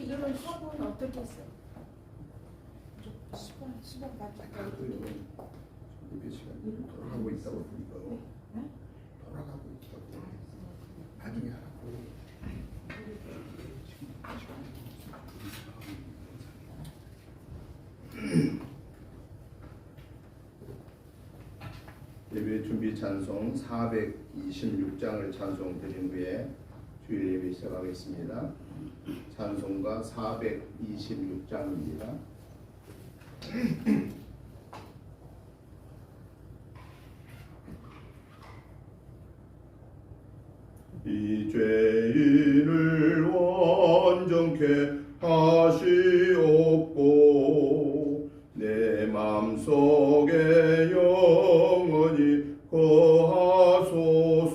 이런 수업은 어떻게 했어요? 10번 가지고 몇 시간 돌아가고 있다고 이거 돌아가고 있다고 나중에 하라고. 예배 준비 찬송 426장을 찬송 드린 후에 주일 예배 시작하겠습니다. 찬송가 426장입니다. 이 죄인을 완전케 하시옵고 내 맘속에 영원히 거하소서.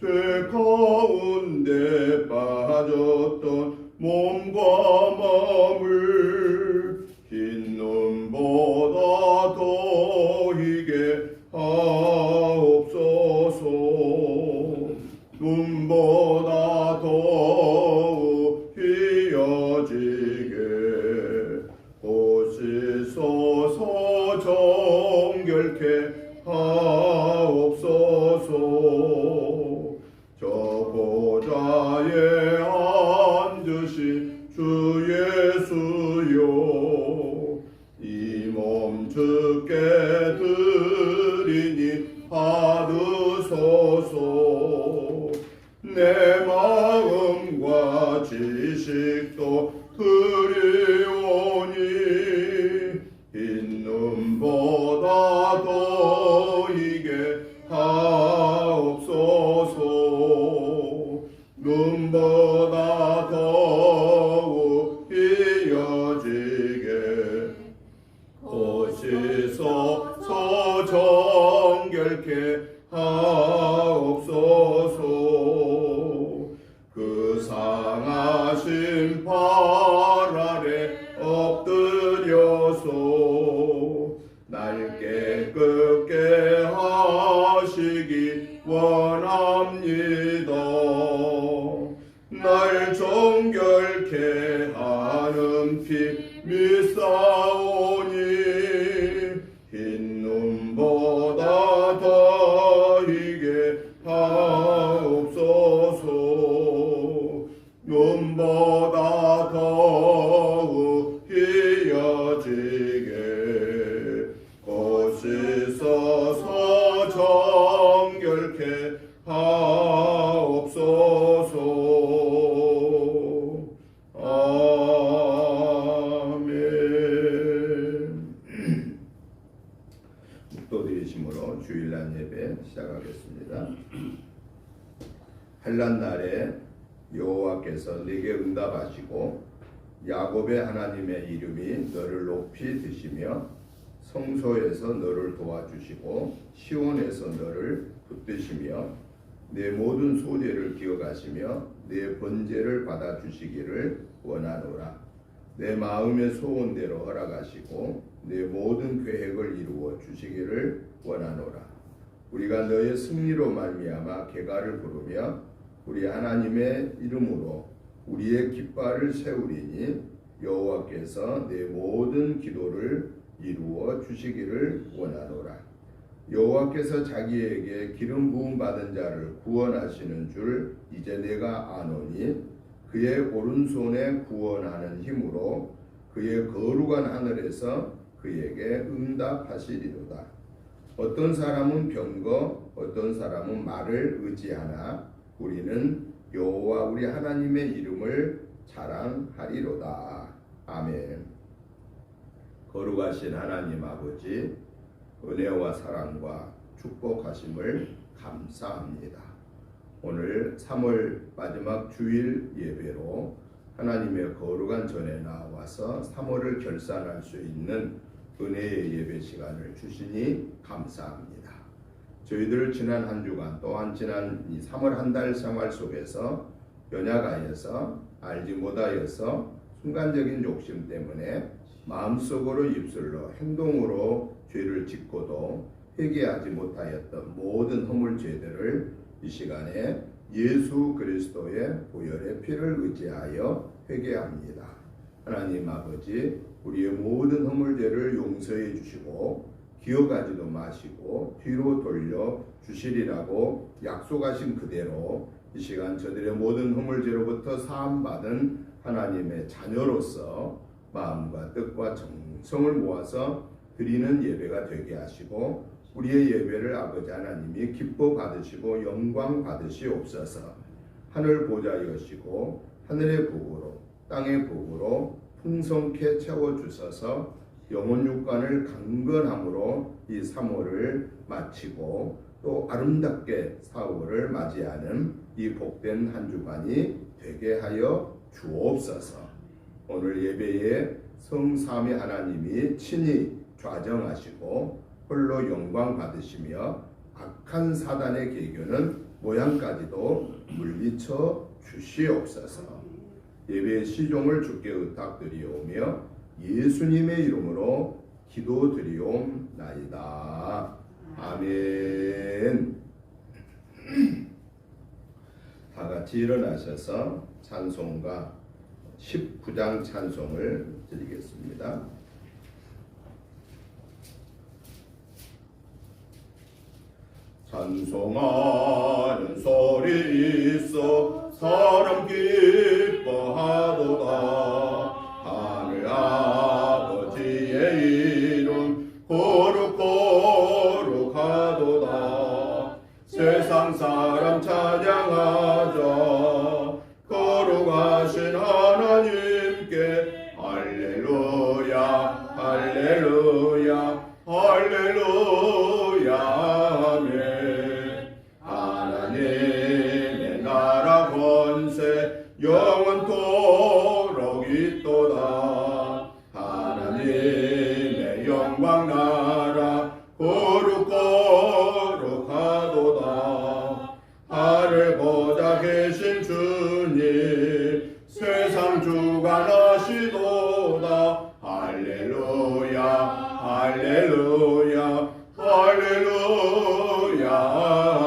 죄 가운데 빠졌던 몸과 마음을 흰 눈보다 더 희게 하옵소서. 눈보다 더욱 희어지게 보시소서. 정결케 하옵소서. 저 보좌에 앉으신 주 예수여, 이 몸 주께 드리니 받으소서. 내 마음과 지식도 드리오니 흰 눈보다 더 희게 하옵소서. 눈보다 더욱 희어지게 보시소서. 정결케 하옵소서. 그 상하신 발 아래 엎드려서 날 깨끗게 하시기 원합니다. 날 정결케 하는 피 믿사오니 흰 눈보다 더 희게 하옵소서. 눈보다 더욱 희어지게 보시소서. 정결케 하옵소서. 아멘. 묵도드리심으로 주일날 예배 시작하겠습니다. 환난날에 여호와께서 네게 응답하시고 야곱의 하나님의 이름이 너를 높이 드시며 성소에서 너를 도와주시고 시온에서 너를 붙드시며 내 모든 소재를 기억하시며 내 번제를 받아주시기를 원하노라. 내 마음의 소원대로 허락하시고 내 모든 계획을 이루어 주시기를 원하노라. 우리가 너의 승리로 말미암아 계가를 부르며 우리 하나님의 이름으로 우리의 깃발을 세우리니 여호와께서 내 모든 기도를 이루어 주시기를 원하노라. 여호와께서 자기에게 기름 부음 받은 자를 구원하시는 줄 이제 내가 아노니 그의 오른손에 구원하는 힘으로 그의 거룩한 하늘에서 그에게 응답하시리로다. 어떤 사람은 병거 어떤 사람은 말을 의지하나 우리는 여호와 우리 하나님의 이름을 자랑하리로다. 아멘. 거룩하신 하나님 아버지, 은혜와 사랑과 축복하심을 감사합니다. 오늘 3월 마지막 주일 예배로 하나님의 거룩한 전에 나와서 3월을 결산할 수 있는 은혜의 예배 시간을 주시니 감사합니다. 저희들 지난 한 주간 또한 지난 이 3월 한 달 생활 속에서 연약하여서 알지 못하여서 순간적인 욕심 때문에 마음속으로 입술로 행동으로 죄를 짓고도 회개하지 못하였던 모든 허물 죄들을 이 시간에 예수 그리스도의 보혈의 피를 의지하여 회개합니다. 하나님 아버지, 우리의 모든 허물죄를 용서해 주시고 기억하지도 마시고 뒤로 돌려 주시리라고 약속하신 그대로 이 시간 저들의 모든 허물죄로부터 사함받은 하나님의 자녀로서 마음과 뜻과 정성을 모아서 드리는 예배가 되게 하시고 우리의 예배를 아버지 하나님이 기뻐 받으시고 영광 받으시옵소서. 하늘 보좌 여시고 하늘의 복으로 땅의 복으로 풍성케 채워주셔서 영혼 육관을 강건함으로 이 3월을 마치고 또 아름답게 4월을 맞이하는 이 복된 한 주간이 되게 하여 주옵소서. 오늘 예배에 성삼위 하나님이 친히 좌정하시고 홀로 영광 받으시며 악한 사단의 계교는 모양까지도 물리쳐 주시옵소서. 예배의 시종을 주께 의탁드리오며 예수님의 이름으로 기도드리옵나이다. 아멘. 다 같이 일어나셔서 찬송가 19장 찬송을 드리겠습니다. 찬송하는 소리 있어 사람 기뻐하도다. 하늘 아버지의 이름 거룩거룩하도다. 세상 사람 찬양하자. 거룩하신 하나님께 할렐루야 할렐루야 할렐루야 아멘. 하나님의 나라 권세 영원토록 있도다. 하나님의 영광 나라 거룩거룩하도다. 하늘 보좌 계신 주님 세상 주관하시도다. 할렐루야 할렐루야 할렐루야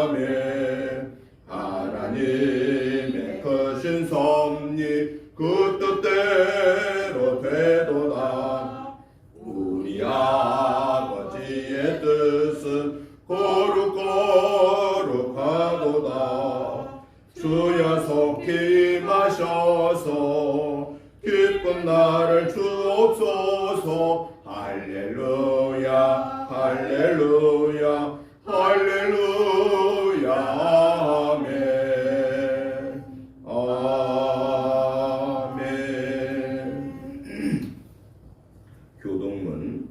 아멘. 하나님의 크신 섭리 그 뜻대로 되도다. 우리 아버지의 뜻은 거룩거룩하도다. 주여 속히 마셔서 기쁜 나를 주옵소서. 할렐루야 할렐루야 할렐루야 아멘 아멘. 교독문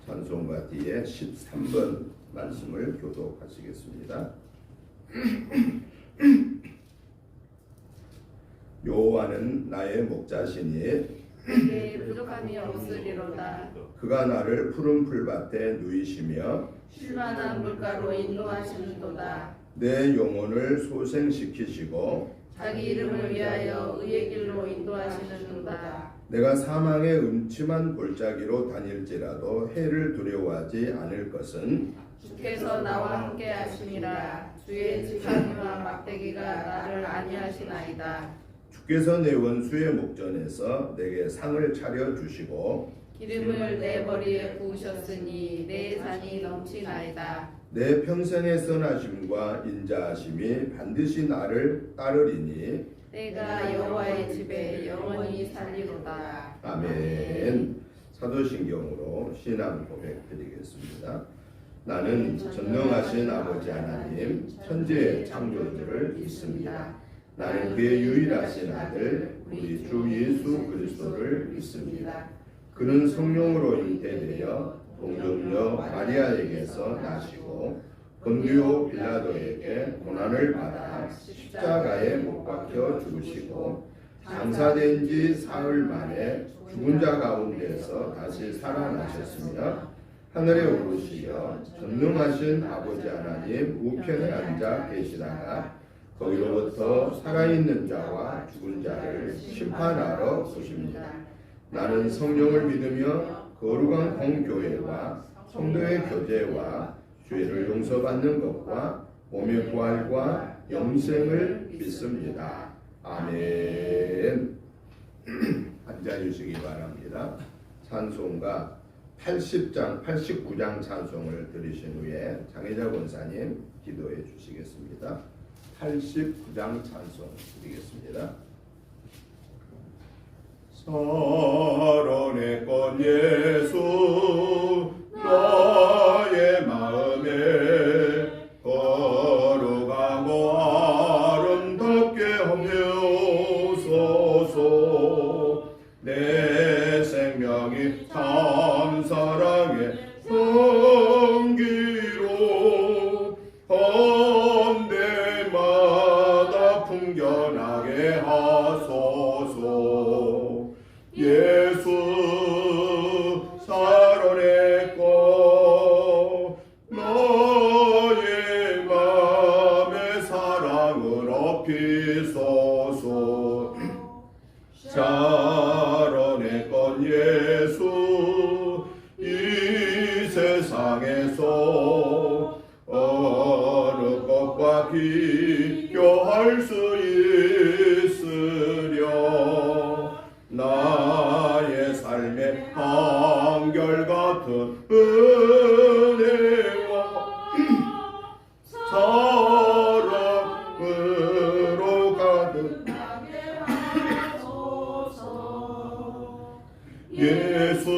찬송가 뒤에 13번 말씀을 교독하시겠습니다. 여호와는 나의 목자시니 내게 부족함이 없으리로다. 그가 나를 푸른 풀밭에 누이시며 쉴만한 물가로 인도하시는도다. 내 영혼을 소생시키시고 자기 이름을 위하여 의의 길로 인도하시는도다. 내가 사망의 음침한 골짜기로 다닐지라도 해를 두려워하지 않을 것은 주께서 나와 함께 하심이라. 주의 지팡이와 막대기가 나를 안위하시나이다. 주께서 내 원수의 목전에서 내게 상을 차려 주시고 기름을 내 머리에 부으셨으니 내 잔이 넘치나이다. 내 평생의 선하심과 인자하심이 반드시 나를 따르리니 내가 여호와의 집에 영원히 살리로다. 아멘. 사도신경으로 신앙 고백 드리겠습니다. 나는 전능하신 아버지 하나님 천지의 창조주를 믿습니다. 나는 그의 유일하신 아들 우리 주 예수 그리스도를 믿습니다. 그는 성령으로 잉태되어 동정녀 마리아에게서 나시고 본디오 빌라도에게 고난을 받아 십자가에 못 박혀 죽으시고 장사된 지 사흘 만에 죽은 자 가운데서 다시 살아나셨으며 하늘에 오르시어 전능하신 아버지 하나님 우편에 앉아 계시다가 거기로부터 살아있는 자와 죽은 자를 심판하러 오십니다. 나는 성령을 믿으며 거룩한 공교회와 성도의 교제와 죄를 용서받는 것과 몸의 부활과 영생을 믿습니다. 아멘. 앉아주시기 바랍니다. 찬송가 89장 찬송을 들으신 후에 장혜자 권사님 기도해 주시겠습니다. 89장 찬송 드리겠습니다. 사랑의 꽃 예수 나의 마음에 거룩하고 아름답게 하옵소서. 내 생명이 참 사랑의 성기로 헌데마다 풍겨나게 하소서. 예수 사랑의 꽃 너의 맘에 사랑을 업히소서. 사랑의 꽃 예수 이 세상에서 어느 것과 비교할 수 있으랴. 나의 삶의 한결같은 은혜와 사랑으로 가득 예수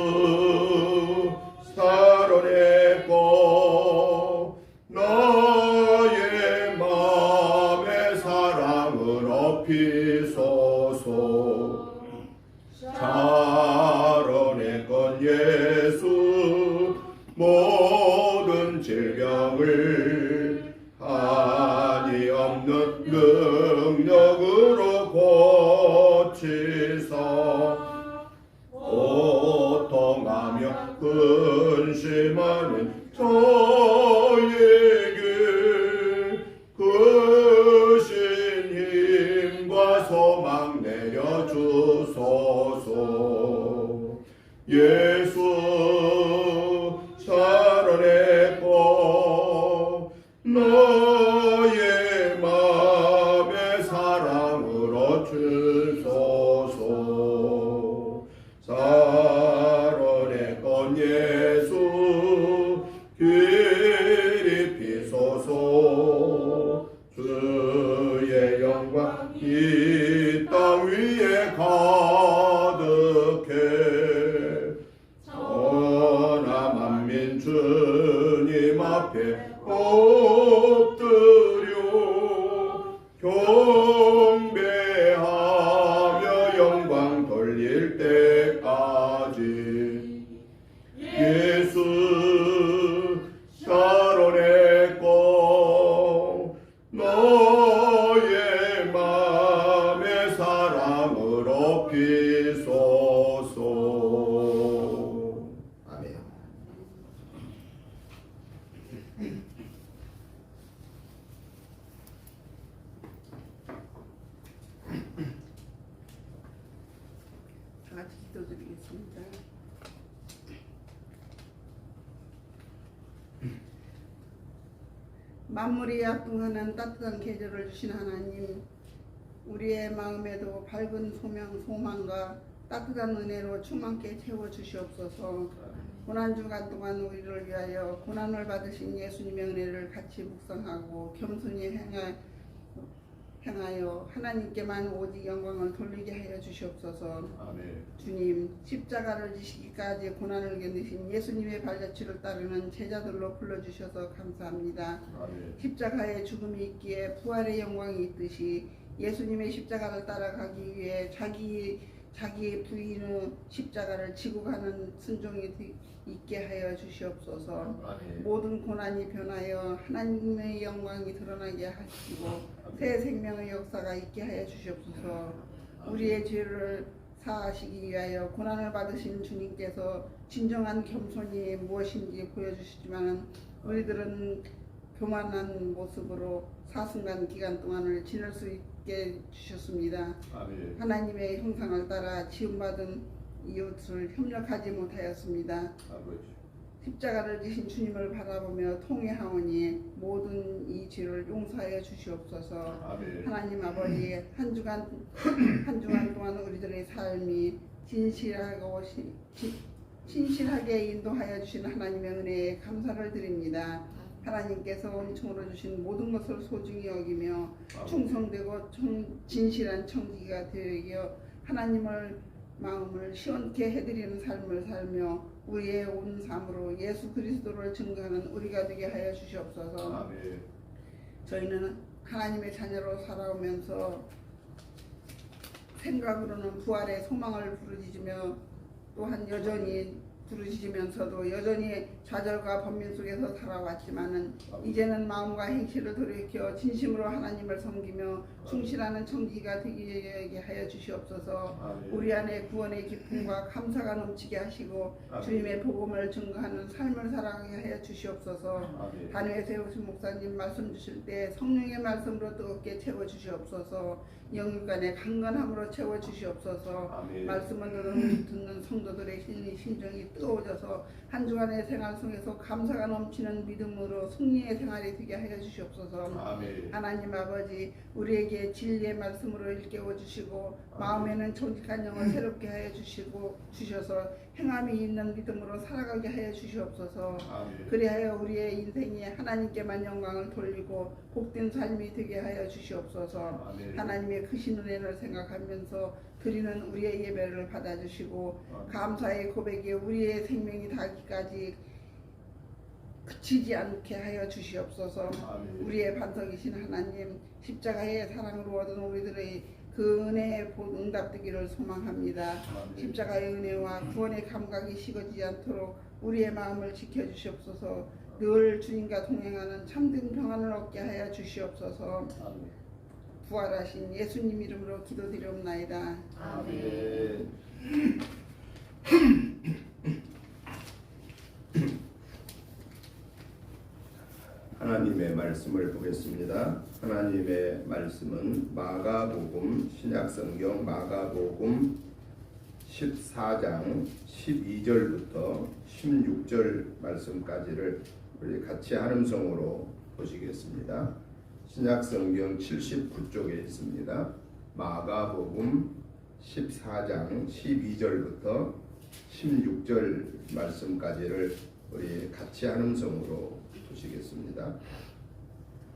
사랑의 꽃 나의 맘에 사랑을 업히소서. 사랑의 꽃 예수 모든 질병을 한이 없는 능력으로 고치사. 고통하며 근심하는 저에게 크신 힘과 소망 내려주소서. 예수 사랑의 꽃 너의 맘에 사랑으로 주소서. 사랑의 꽃 예수 기리피소서. 주의 영광 이 땅 위에 가득해. 전하 만민 주님 앞에 엎드려 경배하며 영광 돌릴 때까지. 예수 사랑의 꽃 너의 맘에 사랑을 업히소서. 아멘. 다 같이 기도드리겠습니다. 만물이 약동하는 따뜻한 계절을 주신 하나님, 우리의 마음에도 밝은 소망과 따뜻한 은혜로 충만케 채워주시옵소서. 고난주간 동안 우리를 위하여 고난을 받으신 예수님의 은혜를 같이 묵상하고 겸손히 행하여 하나님께만 오직 영광을 돌리게 하여 주시옵소서. 아멘. 주님, 십자가를 지시기까지 고난을 견디신 예수님의 발자취를 따르는 제자들로 불러주셔서 감사합니다. 아멘. 십자가에 죽음이 있기에 부활의 영광이 있듯이 예수님의 십자가를 따라가기 위해 자기의 부인의 십자가를 지고 가는 순종이 있게 하여 주시옵소서. 아멘. 모든 고난이 변하여 하나님의 영광이 드러나게 하시고 새 생명의 역사가 있게 하여 주시옵소서. 우리의 죄를 사하시기 위하여 고난을 받으신 주님께서 진정한 겸손이 무엇인지 보여주시지만 우리들은 교만한 모습으로 사순간 기간 동안을 지낼 수 있게 주셨습니다. 아멘. 하나님의 형상을 따라 지음받은 이웃을 협력하지 못하였습니다. 아버지. 십자가를 지신 주님을 바라보며 통회하오니 모든 이 죄를 용서하여 주시옵소서. 아멘. 하나님 아버지, 한 주간 동안 우리들의 삶이 진실하게 인도하여 주신 하나님의 은혜에 감사를 드립니다. 하나님께서 은총으로 주신 모든 것을 소중히 여기며 충성되고 진실한 청지기가 되어 하나님을 마음을 시원케 해드리는 삶을 살며 우리의 온 삶으로 예수 그리스도를 증거하는 우리가 되게 하여 주시옵소서. 아멘. 저희는 하나님의 자녀로 살아오면서 생각으로는 부활의 소망을 부르짖으며 또한 여전히 부르짖으면서도 여전히 좌절과 번민 속에서 살아왔지만은 이제는 마음과 행실을 돌이켜 진심으로 하나님을 섬기며 충실하는 청지기가 되게 하여 주시옵소서. 아멘. 우리 안에 구원의 기쁨과 감사가 넘치게 하시고 아멘. 주님의 복음을 증거하는 삶을 살아가게 하여 주시옵소서. 아멘. 단위에 세우신 목사님 말씀 주실 때 성령의 말씀으로 뜨겁게 채워 주시옵소서. 영육간의 강건함으로 채워 주시옵소서. 아멘. 말씀을 듣는 성도들의 심정이 뜨거워져서 한 주간의 생활 속에서 감사가 넘치는 믿음으로 승리의 생활이 되게 하여 주시옵소서. 아멘. 하나님 아버지, 우리에게 진리의 말씀으로 일깨워 주시고 마음에는 정직한 영을 새롭게 하여 주셔서 행함이 있는 믿음으로 살아가게 하여 주시옵소서. 아멘. 그리하여 우리의 인생이 하나님께만 영광을 돌리고 복된 삶이 되게 하여 주시옵소서. 아멘. 하나님의 크신 은혜를 생각하면서 드리는 우리의 예배를 받아주시고 감사의 고백에 우리의 생명이 닿기까지 그치지 않게 하여 주시옵소서. 아멘. 우리의 반석이신 하나님, 십자가의 사랑으로 얻은 우리들의 그 은혜의 응답되기를 소망합니다. 아멘. 십자가의 은혜와 구원의 감각이 식어지지 않도록 우리의 마음을 지켜주시옵소서. 늘 주님과 동행하는 참된 평안을 얻게 하여 주시옵소서. 아멘. 부활하신 예수님 이름으로 기도드리옵나이다. 아멘. 하나님의 말씀을 보겠습니다. 하나님의 말씀은 마가복음, 신약성경 마가복음 14장 12절부터 16절 말씀까지를 우리 같이 한음성으로 보시겠습니다. 신약성경 79쪽에 있습니다. 마가복음 14장 12절부터 16절 말씀까지를 우리 같이 한음성으로 보시겠습니다.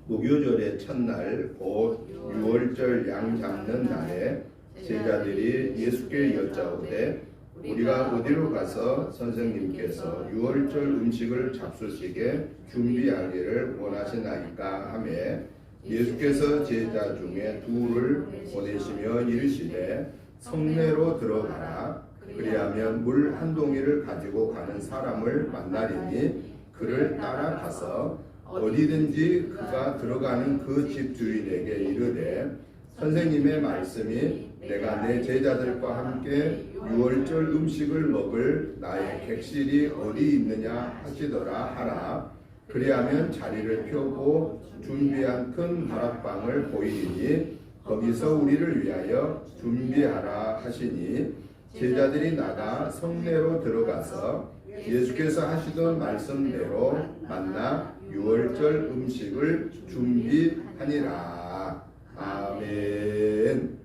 무교절의 첫날 곧 6월절 양 잡는 날에 제자들이 예수께 여짜오되 우리가 어디로 가서 선생님께서 6월절 음식을 잡수시게 준비하기를 원하시나이까 하매 예수께서 제자 중에 둘을 보내시며 이르시되 성내로 들어가라. 그리하면 물 한 동이를 가지고 가는 사람을 만나리니 그를 따라가서 어디든지 그가 들어가는 그 집 주인에게 이르되 선생님의 말씀이 내가 내 제자들과 함께 6월절 음식을 먹을 나의 객실이 어디 있느냐 하시더라 하라. 그리하면 자리를 펴고 준비한 큰 다락방을 보이니 거기서 우리를 위하여 준비하라 하시니 제자들이 나가 성내로 들어가서 예수께서 하시던 말씀대로 만나 6월절 음식을 준비하니라. 아멘.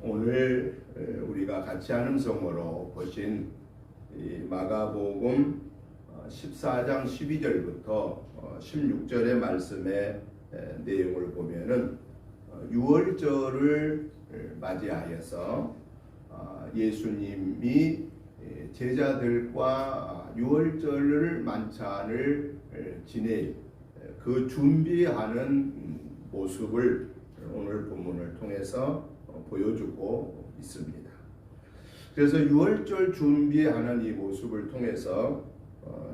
오늘 우리가 같이 한음성으로 보신 이 마가복음 14장 12절부터 16절의 말씀의 내용을 보면은 6월절을 맞이하여서 예수님이 제자들과 6월절 만찬을 지낼 그 준비하는 모습을 오늘 본문을 통해서 보여주고 있습니다. 그래서 6월절 준비하는 이 모습을 통해서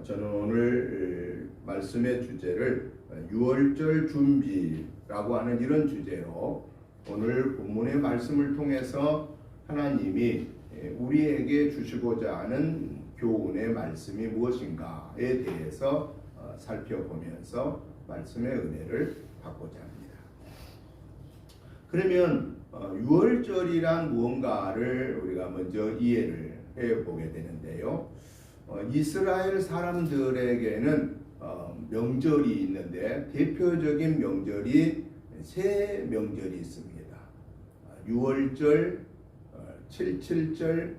저는 오늘 말씀의 주제를 6월절 준비라고 하는 이런 주제로 오늘 본문의 말씀을 통해서 하나님이 우리에게 주시고자 하는 교훈의 말씀이 무엇인가에 대해서 살펴보면서 말씀의 은혜를 받고자 합니다. 그러면 6월절이란 무언가를 우리가 먼저 이해를 보게 되는데요. 이스라엘 사람들에게는 명절이 있는데 대표적인 명절이 세 명절이 있습니다. 유월절, 칠칠절,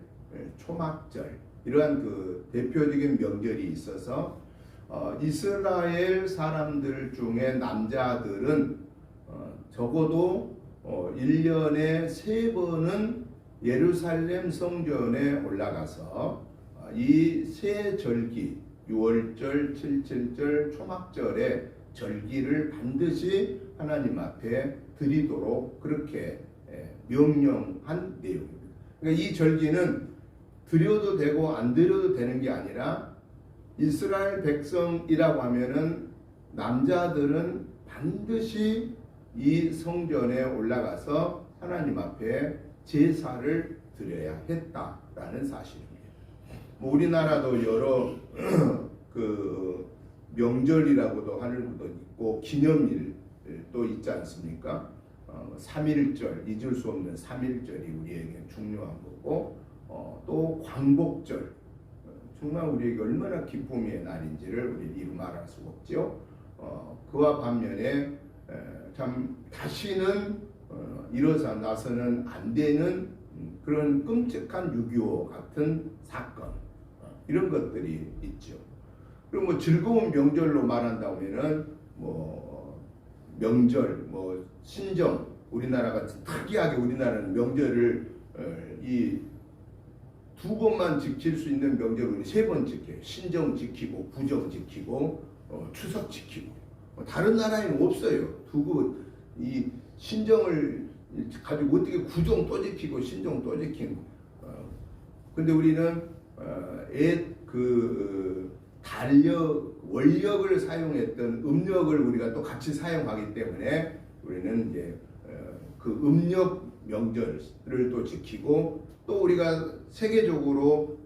초막절, 이러한 그 대표적인 명절이 있어서 이스라엘 사람들 중에 남자들은 적어도 1년에 3번은 예루살렘 성전에 올라가서 이 세 절기, 유월절, 칠칠절, 초막절의 절기를 반드시 하나님 앞에 드리도록 그렇게 명령한 내용입니다. 그러니까 이 절기는 드려도 되고 안 드려도 되는 게 아니라 이스라엘 백성이라고 하면은 남자들은 반드시 이 성전에 올라가서 하나님 앞에 제사를 드려야 했다라는 사실입니다. 우리나라도 여러 그 명절이라고도 하는 것도 있고 기념일도 있지 않습니까? 3.1절, 잊을 수 없는 3.1절이 우리에게 중요한 거고, 또 광복절, 정말 우리에게 얼마나 기쁨의 날인지를 우리 이루 말할 수가 없죠. 그와 반면에 참 다시는 일어나서는 안 되는 그런 끔찍한 6.25 같은 사건, 이런 것들이 있죠. 그리고 뭐 즐거운 명절로 말한다면은 뭐 명절, 뭐 신정, 우리나라가 특이하게 우리나라는 명절을 이 2번만 지킬 수 있는 명절을 3번 지켜요. 신정 지키고, 구정 지키고, 추석 지키고. 다른 나라에는 없어요. 이 신정을 가지고 어떻게 구정 또 지키고 신정 또 지키고. 근데 우리는 원력을 사용했던 음력을 우리가 또 같이 사용하기 때문에 우리는 이제 그 음력 명절을 또 지키고, 또 우리가 세계적으로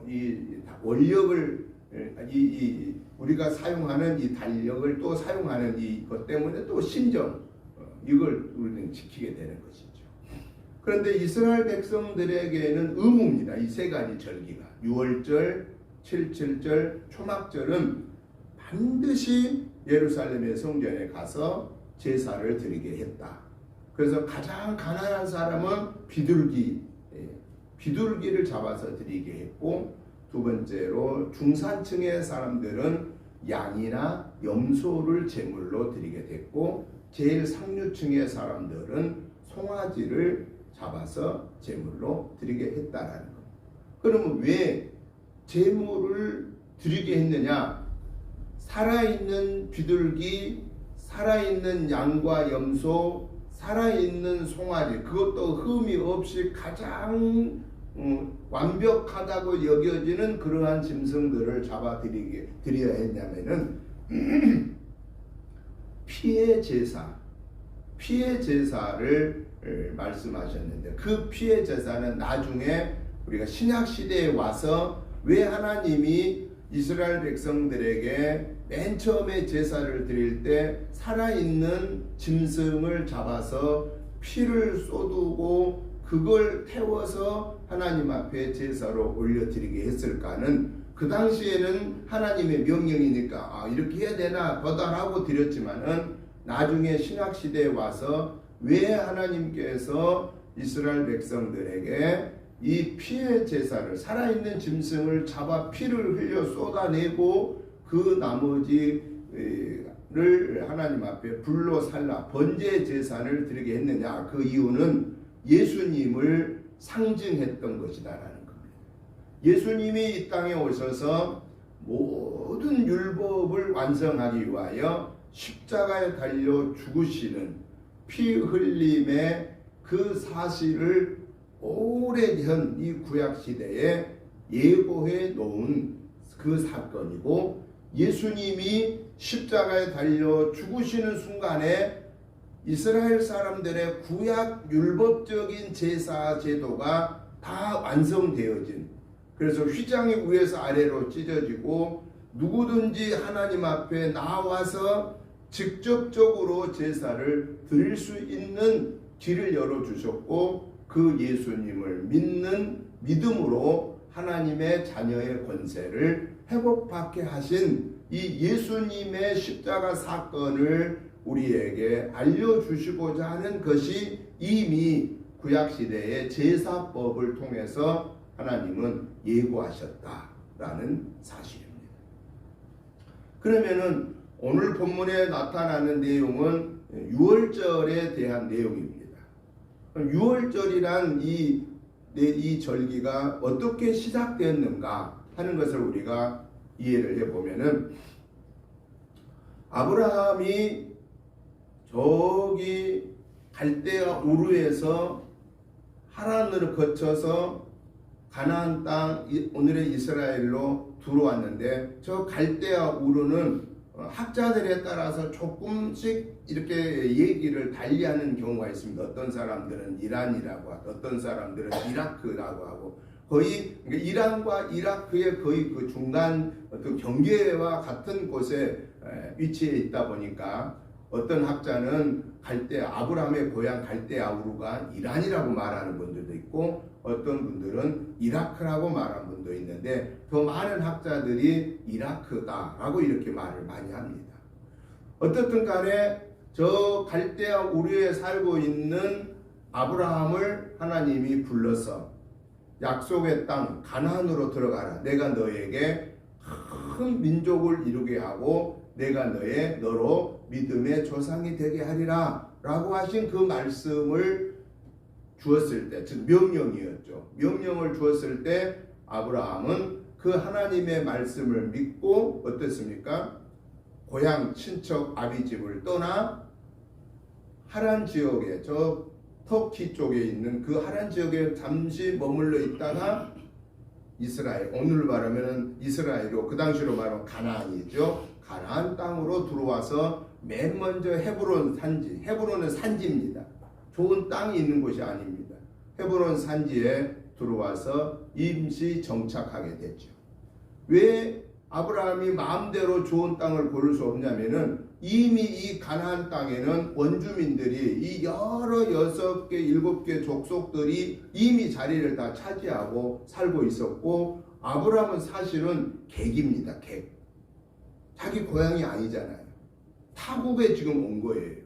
이 원력을 우리가 사용하는 이 달력을 또 사용하는 이것 때문에 또 신정, 이걸 우리는 지키게 되는 것이죠. 그런데 이스라엘 백성들에게는 의무입니다. 이 세 가지 절기가 유월절, 칠칠절, 초막절은 반드시 예루살렘의 성전에 가서 제사를 드리게 했다. 그래서 가장 가난한 사람은 비둘기를 잡아서 드리게 했고, 두 번째로 중산층의 사람들은 양이나 염소를 제물로 드리게 됐고, 제일 상류층의 사람들은 송아지를 잡아서 제물로 드리게 했다라는 것. 그러면 왜 제물을 드리게 했느냐? 살아있는 비둘기, 살아있는 양과 염소, 살아있는 송아지, 그것도 흠이 없이 가장 완벽하다고 여겨지는 그러한 짐승들을 잡아 드려야 했냐면은 피해 제사를 말씀하셨는데, 그 피해 제사는 나중에 우리가 신약 시대에 와서 왜 하나님이 이스라엘 백성들에게 맨 처음에 제사를 드릴 때 살아있는 짐승을 잡아서 피를 쏟고 그걸 태워서 하나님 앞에 제사로 올려드리게 했을까는, 그 당시에는 하나님의 명령이니까 이렇게 해야 되나 거달하고 드렸지만은, 나중에 신약시대에 와서 왜 하나님께서 이스라엘 백성들에게 이 피해 제사를, 살아있는 짐승을 잡아 피를 흘려 쏟아내고 그 나머지를 하나님 앞에 불로 살라 번제 제사를 드리게 했느냐? 그 이유는 예수님을 상징했던 것이다라는 겁니다. 예수님이 이 땅에 오셔서 모든 율법을 완성하기 위하여 십자가에 달려 죽으시는 피 흘림의 그 사실을 오래전 이 구약시대에 예고해 놓은 그 사건이고, 예수님이 십자가에 달려 죽으시는 순간에 이스라엘 사람들의 구약 율법적인 제사 제도가 다 완성되어진, 그래서 휘장이 위에서 아래로 찢어지고 누구든지 하나님 앞에 나와서 직접적으로 제사를 드릴 수 있는 길을 열어주셨고, 그 예수님을 믿는 믿음으로 하나님의 자녀의 권세를 회복받게 하신 이 예수님의 십자가 사건을 우리에게 알려주시고자 하는 것이 이미 구약시대의 제사법을 통해서 하나님은 예고하셨다라는 사실입니다. 그러면은 오늘 본문에 나타나는 내용은 유월절에 대한 내용입니다. 유월절이란 이 절기가 어떻게 시작되었는가 하는 것을 우리가 이해를 해보면은 아브라함이 저기 갈대아 우르에서 하란으로 거쳐서 가나안 땅 오늘의 이스라엘로 들어왔는데 저 갈대아 우르는 학자들에 따라서 조금씩 이렇게 얘기를 달리하는 경우가 있습니다. 어떤 사람들은 이란이라고 하고 어떤 사람들은 이라크라고 하고 거의 이란과 이라크의 거의 그 중간 어떤 경계와 같은 곳에 위치해 있다 보니까 어떤 학자는 아브라함의 고향 갈대아 우르가 이란이라고 말하는 분들도 있고 어떤 분들은 이라크라고 말하는 분도 있는데 더 많은 학자들이 이라크다라고 이렇게 말을 많이 합니다. 어떻든 간에 저 갈대아 우르에 살고 있는 아브라함을 하나님이 불러서 약속의 땅 가나안으로 들어가라. 내가 너에게 큰 민족을 이루게 하고 내가 너로 믿음의 조상이 되게 하리라 라고 하신 그 말씀을 주었을 때, 즉 명령이었죠. 명령을 주었을 때 아브라함은 그 하나님의 말씀을 믿고 어떻습니까? 고향 친척 아비집을 떠나 하란 지역에 저 터키 쪽에 있는 그 하란 지역에 잠시 머물러 있다가 이스라엘, 오늘 말하면 이스라엘로 그 당시로 말하면 가나안이죠. 가나안 땅으로 들어와서 맨 먼저 헤브론 산지, 헤브론은 산지입니다. 좋은 땅이 있는 곳이 아닙니다. 헤브론 산지에 들어와서 임시 정착하게 됐죠. 왜 아브라함이 마음대로 좋은 땅을 고를 수 없냐면은 이미 이 가나안 땅에는 원주민들이 이 여러 6개, 7개 족속들이 이미 자리를 다 차지하고 살고 있었고 아브라함은 사실은 객입니다. 객. 자기 고향이 아니잖아요. 타국에 지금 온 거예요.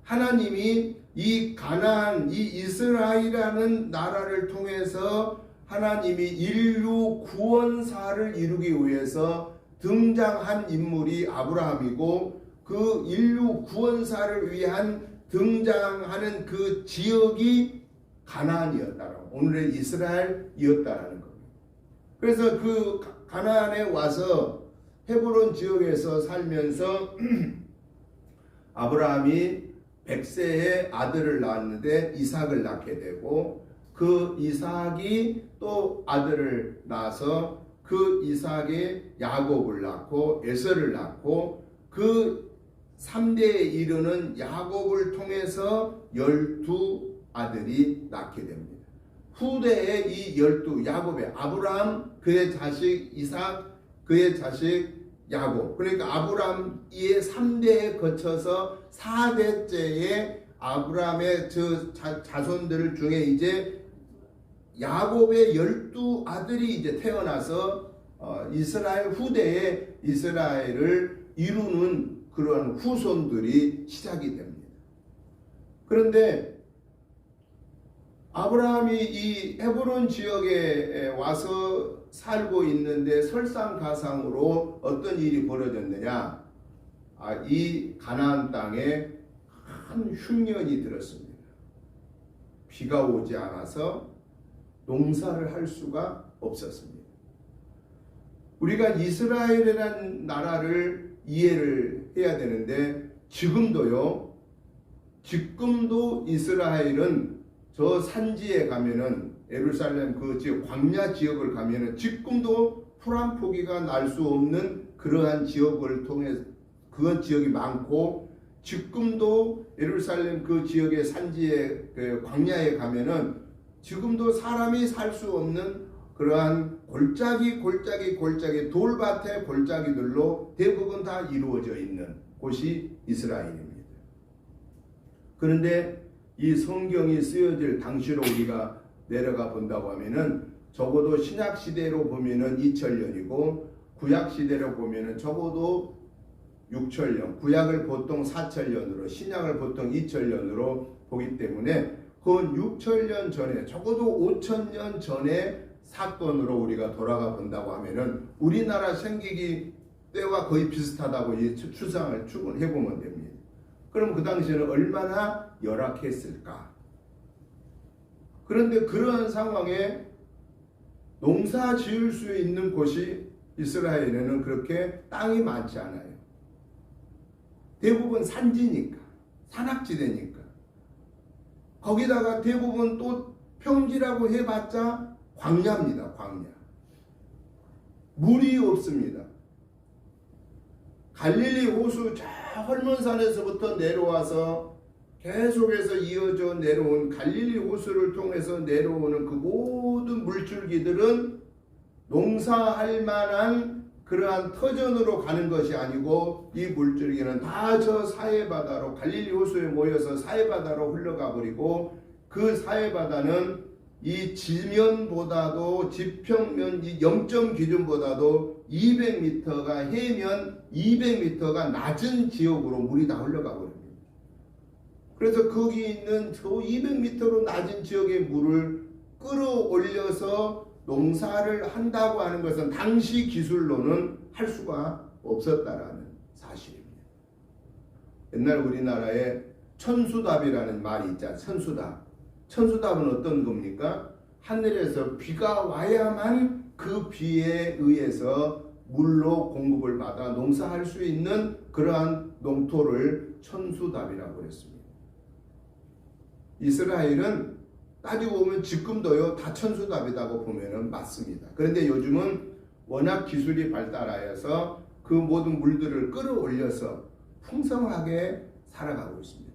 하나님이 이 가나안, 이 이스라엘이라는 나라를 통해서 하나님이 인류 구원사를 이루기 위해서 등장한 인물이 아브라함이고 그 인류 구원사를 위한 등장하는 그 지역이 가나안이었다라고 오늘의 이스라엘이었다라는 겁니다. 그래서 그 가나안에 와서 헤브론 지역에서 살면서 아브라함이 100세에 아들을 낳았는데 이삭을 낳게 되고 그 이삭이 또 아들을 낳아서 그 이삭이 야곱을 낳고 에서를 낳고 그 3대에 이르는 야곱을 통해서 12아들이 낳게 됩니다. 후대에 이 야곱의 아브라함, 그의 자식 이삭, 그의 자식 야곱. 그러니까 아브라함의 3대에 거쳐서 4대째에 아브라함의 저 자손들 중에 이제 야곱의 12아들이 이제 태어나서 이스라엘 후대에 이스라엘을 이루는 그런 후손들이 시작이 됩니다. 그런데 아브라함이 이 헤브론 지역에 와서 살고 있는데 설상가상으로 어떤 일이 벌어졌느냐? 이 가나안 땅에 큰 흉년이 들었습니다. 비가 오지 않아서 농사를 할 수가 없었습니다. 우리가 이스라엘이라는 나라를 이해를 해야 되는데 지금도 이스라엘은 저 산지에 가면은 예루살렘 그 지역 광야 지역을 가면은 지금도 풀 한 포기가 날 수 없는 그러한 지역을 통해 그런 지역이 많고 지금도 예루살렘 그 지역의 산지에 그 광야에 가면은 지금도 사람이 살 수 없는 그러한 골짜기 돌밭의 골짜기들로 대부분 다 이루어져 있는 곳이 이스라엘입니다. 그런데 이 성경이 쓰여질 당시로 우리가 내려가 본다고 하면은 적어도 신약 시대로 보면은 2000년이고 구약 시대로 보면은 적어도 6000년, 구약을 보통 4000년으로, 신약을 보통 2000년으로 보기 때문에 그 6000년 전에, 적어도 5000년 전에 사건으로 우리가 돌아가 본다고 하면은 우리나라 생기기 때와 거의 비슷하다고 이 추상을 추론해 보면 됩니다. 그럼 그 당시에는 얼마나 열악했을까? 그런데 그러한 상황에 농사 지을 수 있는 곳이 이스라엘에는 그렇게 땅이 많지 않아요. 대부분 산지니까, 산악지대니까. 거기다가 대부분 또 평지라고 해봤자 광야입니다. 광야. 물이 없습니다. 갈릴리 호수 저 헐몬산에서부터 내려와서 계속해서 이어져 내려온 갈릴리 호수를 통해서 내려오는 그 모든 물줄기들은 농사할 만한 그러한 터전으로 가는 것이 아니고 이 물줄기는 다 저 사해바다로 갈릴리 호수에 모여서 사해바다로 흘러가 버리고 그 사해바다는 이 지면보다도 지평면 이 0점 기준보다도 200m가 해면 200m가 낮은 지역으로 물이 다 흘러가 버립니다. 그래서 거기 있는 저 200m로 낮은 지역의 물을 끌어올려서 농사를 한다고 하는 것은 당시 기술로는 할 수가 없었다라는 사실입니다. 옛날 우리나라에 천수답이라는 말이 있잖아요. 천수답. 천수답은 어떤 겁니까? 하늘에서 비가 와야만 그 비에 의해서 물로 공급을 받아 농사할 수 있는 그러한 농토를 천수답이라고 했습니다. 이스라엘은 따지고 보면 지금도요 다 천수답이라고 보면은 맞습니다. 그런데 요즘은 워낙 기술이 발달하여서 그 모든 물들을 끌어올려서 풍성하게 살아가고 있습니다.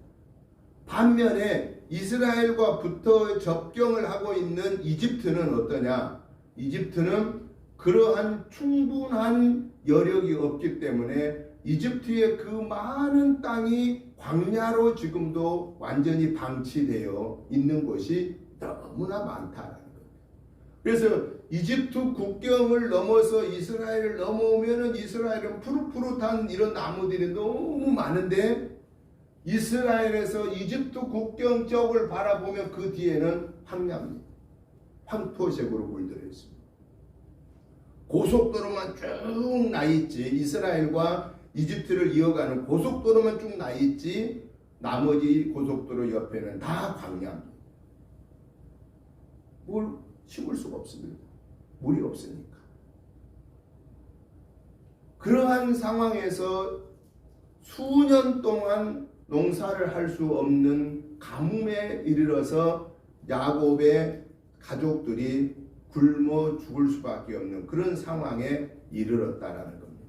반면에 이스라엘과 붙어 접경을 하고 있는 이집트는 어떠냐? 이집트는 그러한 충분한 여력이 없기 때문에 이집트의 그 많은 땅이 광야로 지금도 완전히 방치되어 있는 곳이 너무나 많다라는 거예요. 그래서 이집트 국경을 넘어서 이스라엘을 넘어오면은 이스라엘은 푸릇푸릇한 이런 나무들이 너무 많은데 이스라엘에서 이집트 국경 쪽을 바라보면 그 뒤에는 황야입니다. 황토색으로 물들어 있습니다. 고속도로만 쭉 나 있지, 이스라엘과 이집트를 이어가는 고속도로만 쭉 나 있지, 나머지 고속도로 옆에는 다 광야입니다. 뭘 심을 수가 없습니다. 물이 없으니까. 그러한 상황에서 수년 동안 농사를 할 수 없는 가뭄에 이르러서 야곱의 가족들이 굶어 죽을 수밖에 없는 그런 상황에 이르렀다라는 겁니다.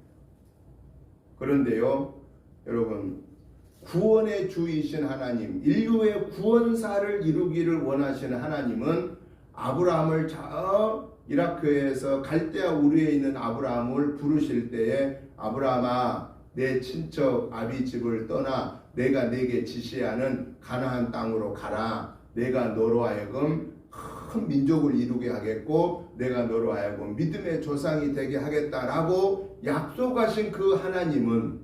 그런데요, 여러분, 구원의 주이신 하나님, 인류의 구원사를 이루기를 원하시는 하나님은 아브라함을 저 이라크에서 갈대아 우르에 있는 아브라함을 부르실 때에 아브라함아, 내 친척 아비 집을 떠나 내가 내게 지시하는 가나안 땅으로 가라. 내가 너로 하여금 큰 민족을 이루게 하겠고 내가 너로 하여금 믿음의 조상이 되게 하겠다라고 약속하신 그 하나님은,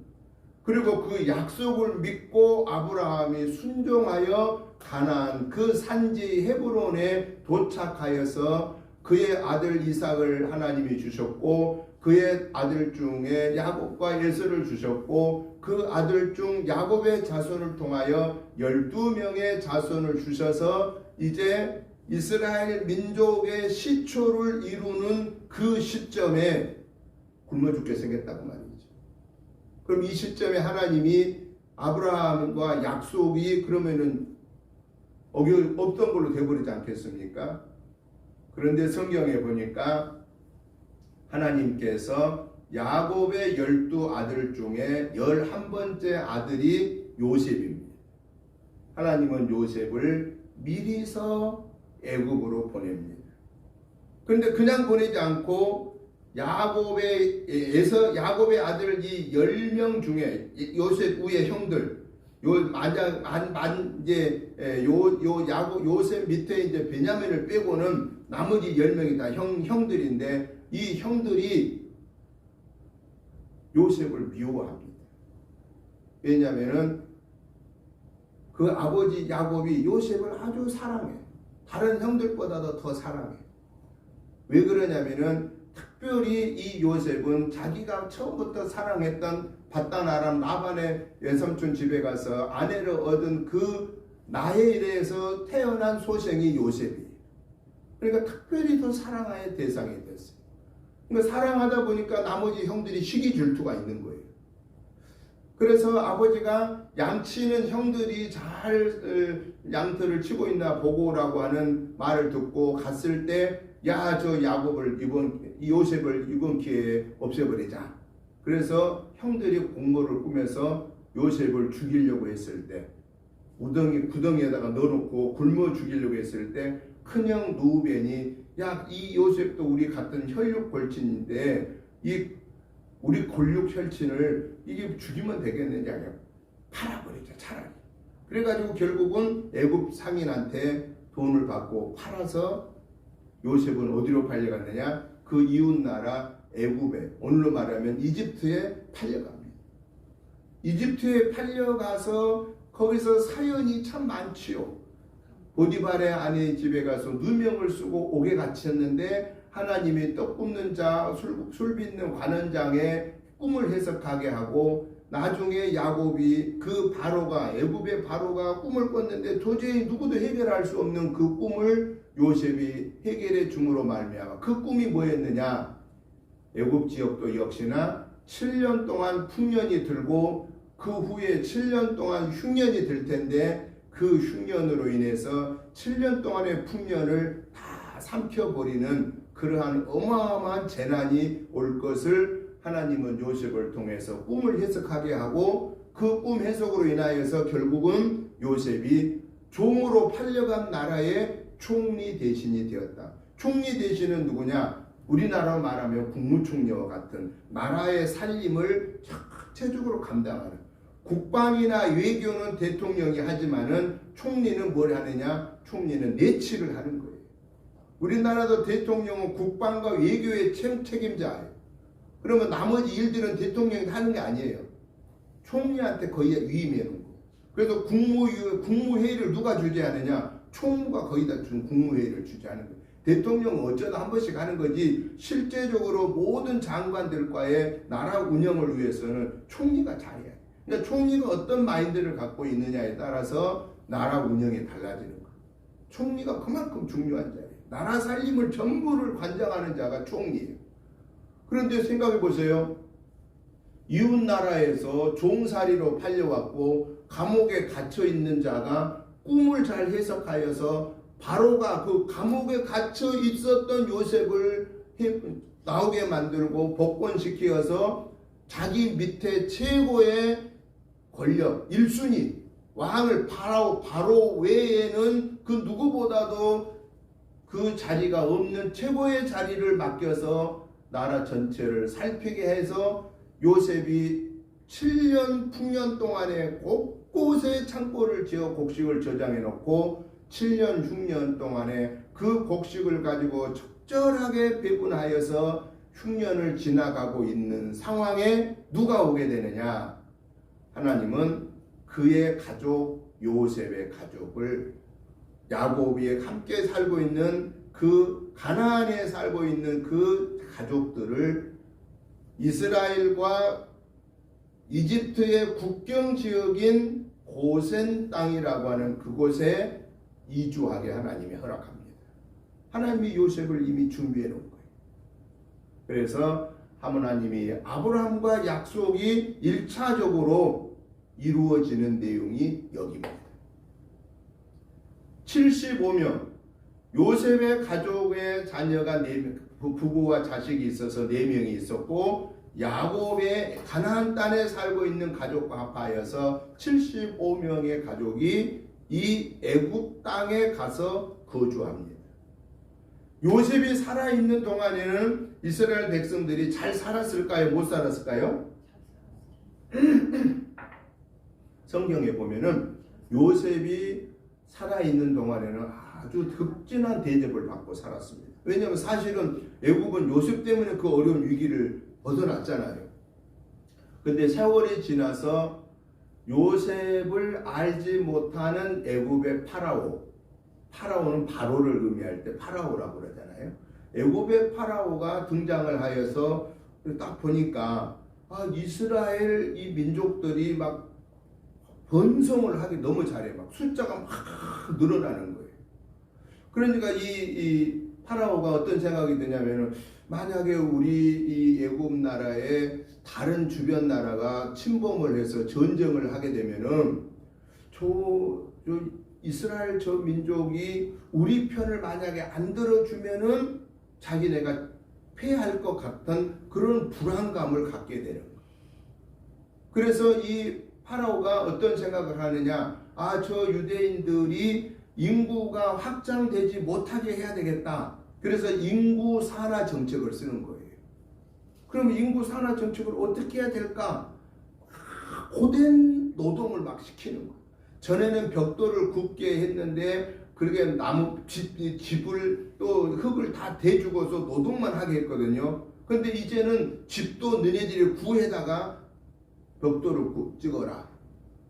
그리고 그 약속을 믿고 아브라함이 순종하여 가나안 그 산지 헤브론에 도착하여서 그의 아들 이삭을 하나님이 주셨고 그의 아들 중에 야곱과 에서를 주셨고 그 아들 중 야곱의 자손을 통하여 12명의 자손을 주셔서 이제 이스라엘 민족의 시초를 이루는 그 시점에 굶어 죽게 생겼다고 말이죠. 그럼 이 시점에 하나님이 아브라함과 약속이 그러면은 없던 걸로 되어버리지 않겠습니까? 그런데 성경에 보니까 하나님께서 야곱의 12아들 중에 11번째 아들이 요셉입니다. 하나님은 요셉을 미리서 애굽으로 보냅니다. 그런데 그냥 보내지 않고 야곱의 아들 이 10명 중에 요셉 위의 형들 이제 요셉 밑에 이제 베냐민을 빼고는 나머지 10명이 다 형들인데 이 형들이 요셉을 미워합니다. 왜냐하면은 그 아버지 야곱이 요셉을 아주 사랑해. 다른 형들보다도 더 사랑해. 왜 그러냐면은 특별히 이 요셉은 자기가 처음부터 사랑했던 바단 아람 라반의 외삼촌 집에 가서 아내를 얻은 그 나헬에서 태어난 소생이 요셉이에요. 그러니까 특별히 더 사랑의 대상이 됐어요. 그러니까 사랑하다 보니까 나머지 형들이 시기 질투가 있는 거예요. 그래서 아버지가 양치는 형들이 잘 양털을 치고 있나 보고 오라고 하는 말을 듣고 갔을 때 야, 저 야곱을 요셉을 이번 기회에 없애버리자. 그래서 형들이 공모를 꾸며서 요셉을 죽이려고 했을 때 구덩이에다가 넣어놓고 굶어 죽이려고 했을 때 큰형 누벤이 야, 이 요셉도 우리 같은 혈육 골친인데 우리 골육 혈친을 이게 죽이면 되겠느냐, 팔아버리자 차라리. 그래가지고 결국은 애굽 상인한테 돈을 받고 팔아서 요셉은 어디로 팔려갔느냐? 그 이웃 나라 애굽에, 오늘로 말하면 이집트에 팔려갑니다. 이집트에 팔려가서 거기서 사연이 참 많지요. 보디발의 아내 집에 가서 누명을 쓰고 옥에 갇혔는데 하나님이 떡 굽는 자, 술 빚는 관원장의 꿈을 해석하게 하고 나중에 야곱이 그 바로가 애굽의 바로가 꿈을 꿨는데 도저히 누구도 해결할 수 없는 그 꿈을 요셉이 해결해 줌으로 말미암아 그 꿈이 뭐였느냐? 애굽 지역도 역시나 7년 동안 풍년이 들고 그 후에 7년 동안 흉년이 들 텐데 그 흉년으로 인해서 7년 동안의 풍년을 다 삼켜버리는 그러한 어마어마한 재난이 올 것을 하나님은 요셉을 통해서 꿈을 해석하게 하고 그 꿈 해석으로 인하여서 결국은 요셉이 종으로 팔려간 나라의 총리 대신이 되었다. 총리 대신은 누구냐? 우리나라로 말하면 국무총리와 같은 나라의 살림을 전체적으로 감당하는, 국방이나 외교는 대통령이 하지만은 총리는 뭘 하느냐? 총리는 내치를 하는 거예요. 우리나라도 대통령은 국방과 외교의 책임자예요. 그러면 나머지 일들은 대통령이 하는 게 아니에요. 총리한테 거의 위임해 놓은 거예요. 그래서 국무회의를 누가 주재하느냐? 총무가 거의 다 국무회의를 주재하는 거예요. 대통령은 어쩌다 한 번씩 하는 거지 실제적으로 모든 장관들과의 나라 운영을 위해서는 총리가 잘해야 돼요. 그러니까 총리가 어떤 마인드를 갖고 있느냐에 따라서 나라 운영이 달라지는 거예요. 총리가 그만큼 중요한 자예요. 나라 살림을 전부를 관장하는 자가 총리예요. 그런데 생각해 보세요. 이웃 나라에서 종살이로 팔려왔고 감옥에 갇혀 있는 자가 꿈을 잘 해석하여서 바로가 그 감옥에 갇혀 있었던 요셉을 나오게 만들고 복권시켜서 자기 밑에 최고의 권력 1순위 왕을 바로 외에는 그 누구보다도 그 자리가 없는 최고의 자리를 맡겨서 나라 전체를 살피게 해서 요셉이 7년 풍년 동안에 곳곳에 창고를 지어 곡식을 저장해 놓고 7년 흉년 동안에 그 곡식을 가지고 적절하게 배분하여서 흉년을 지나가고 있는 상황에 누가 오게 되느냐? 하나님은 그의 가족 요셉의 가족을 야곱이 함께 살고 있는 그 가나안에 살고 있는 그 가족들을 이스라엘과 이집트의 국경 지역인 고센 땅이라고 하는 그곳에 이주하게 하나님이 허락합니다. 하나님이 요셉을 이미 준비해 놓은 거예요. 그래서 하나님이 아브라함과 약속이 1차적으로 이루어지는 내용이 여기입니다. 75명 요셉의 가족의 자녀가 4명, 부부와 자식이 있어서 4명이 있었고 야곱의 가나안 땅에 살고 있는 가족과 합하여서 75명의 가족이 이 애굽 땅에 가서 거주합니다. 요셉이 살아있는 동안에는 이스라엘 백성들이 잘 살았을까요? 못 살았을까요? 성경에 보면은 요셉이 살아있는 동안에는 아주 극진한 대접을 받고 살았습니다. 왜냐하면 사실은 애굽은 요셉 때문에 그 어려운 위기를 벗어났잖아요. 근데 세월이 지나서 요셉을 알지 못하는 애굽의 파라오는 바로를 의미할 때 파라오라고 그러잖아요. 애굽의 파라오가 등장을 하여서 딱 보니까 이스라엘 이 민족들이 막 번성을 하기 너무 잘해. 막 숫자가 막 늘어나는 거예요. 그러니까 이 파라오가 어떤 생각이 드냐면은 만약에 우리 이 애굽 나라에 다른 주변 나라가 침범을 해서 전쟁을 하게 되면은 저 이스라엘 저 민족이 우리 편을 만약에 안 들어주면은 자기네가 패할 것 같은 그런 불안감을 갖게 되는 거예요. 그래서 이 파라오가 어떤 생각을 하느냐, 저 유대인들이 인구가 확장되지 못하게 해야 되겠다. 그래서 인구 산화 정책을 쓰는 거예요. 그럼 인구 산화 정책을 어떻게 해야 될까? 고된 노동을 막 시키는 거예요. 전에는 벽돌을 굽게 했는데 그렇게 나무 집을 또 흙을 다 대주고서 노동만 하게 했거든요. 근데 이제는 집도 너네들이 구해다가 벽돌을 찍어라.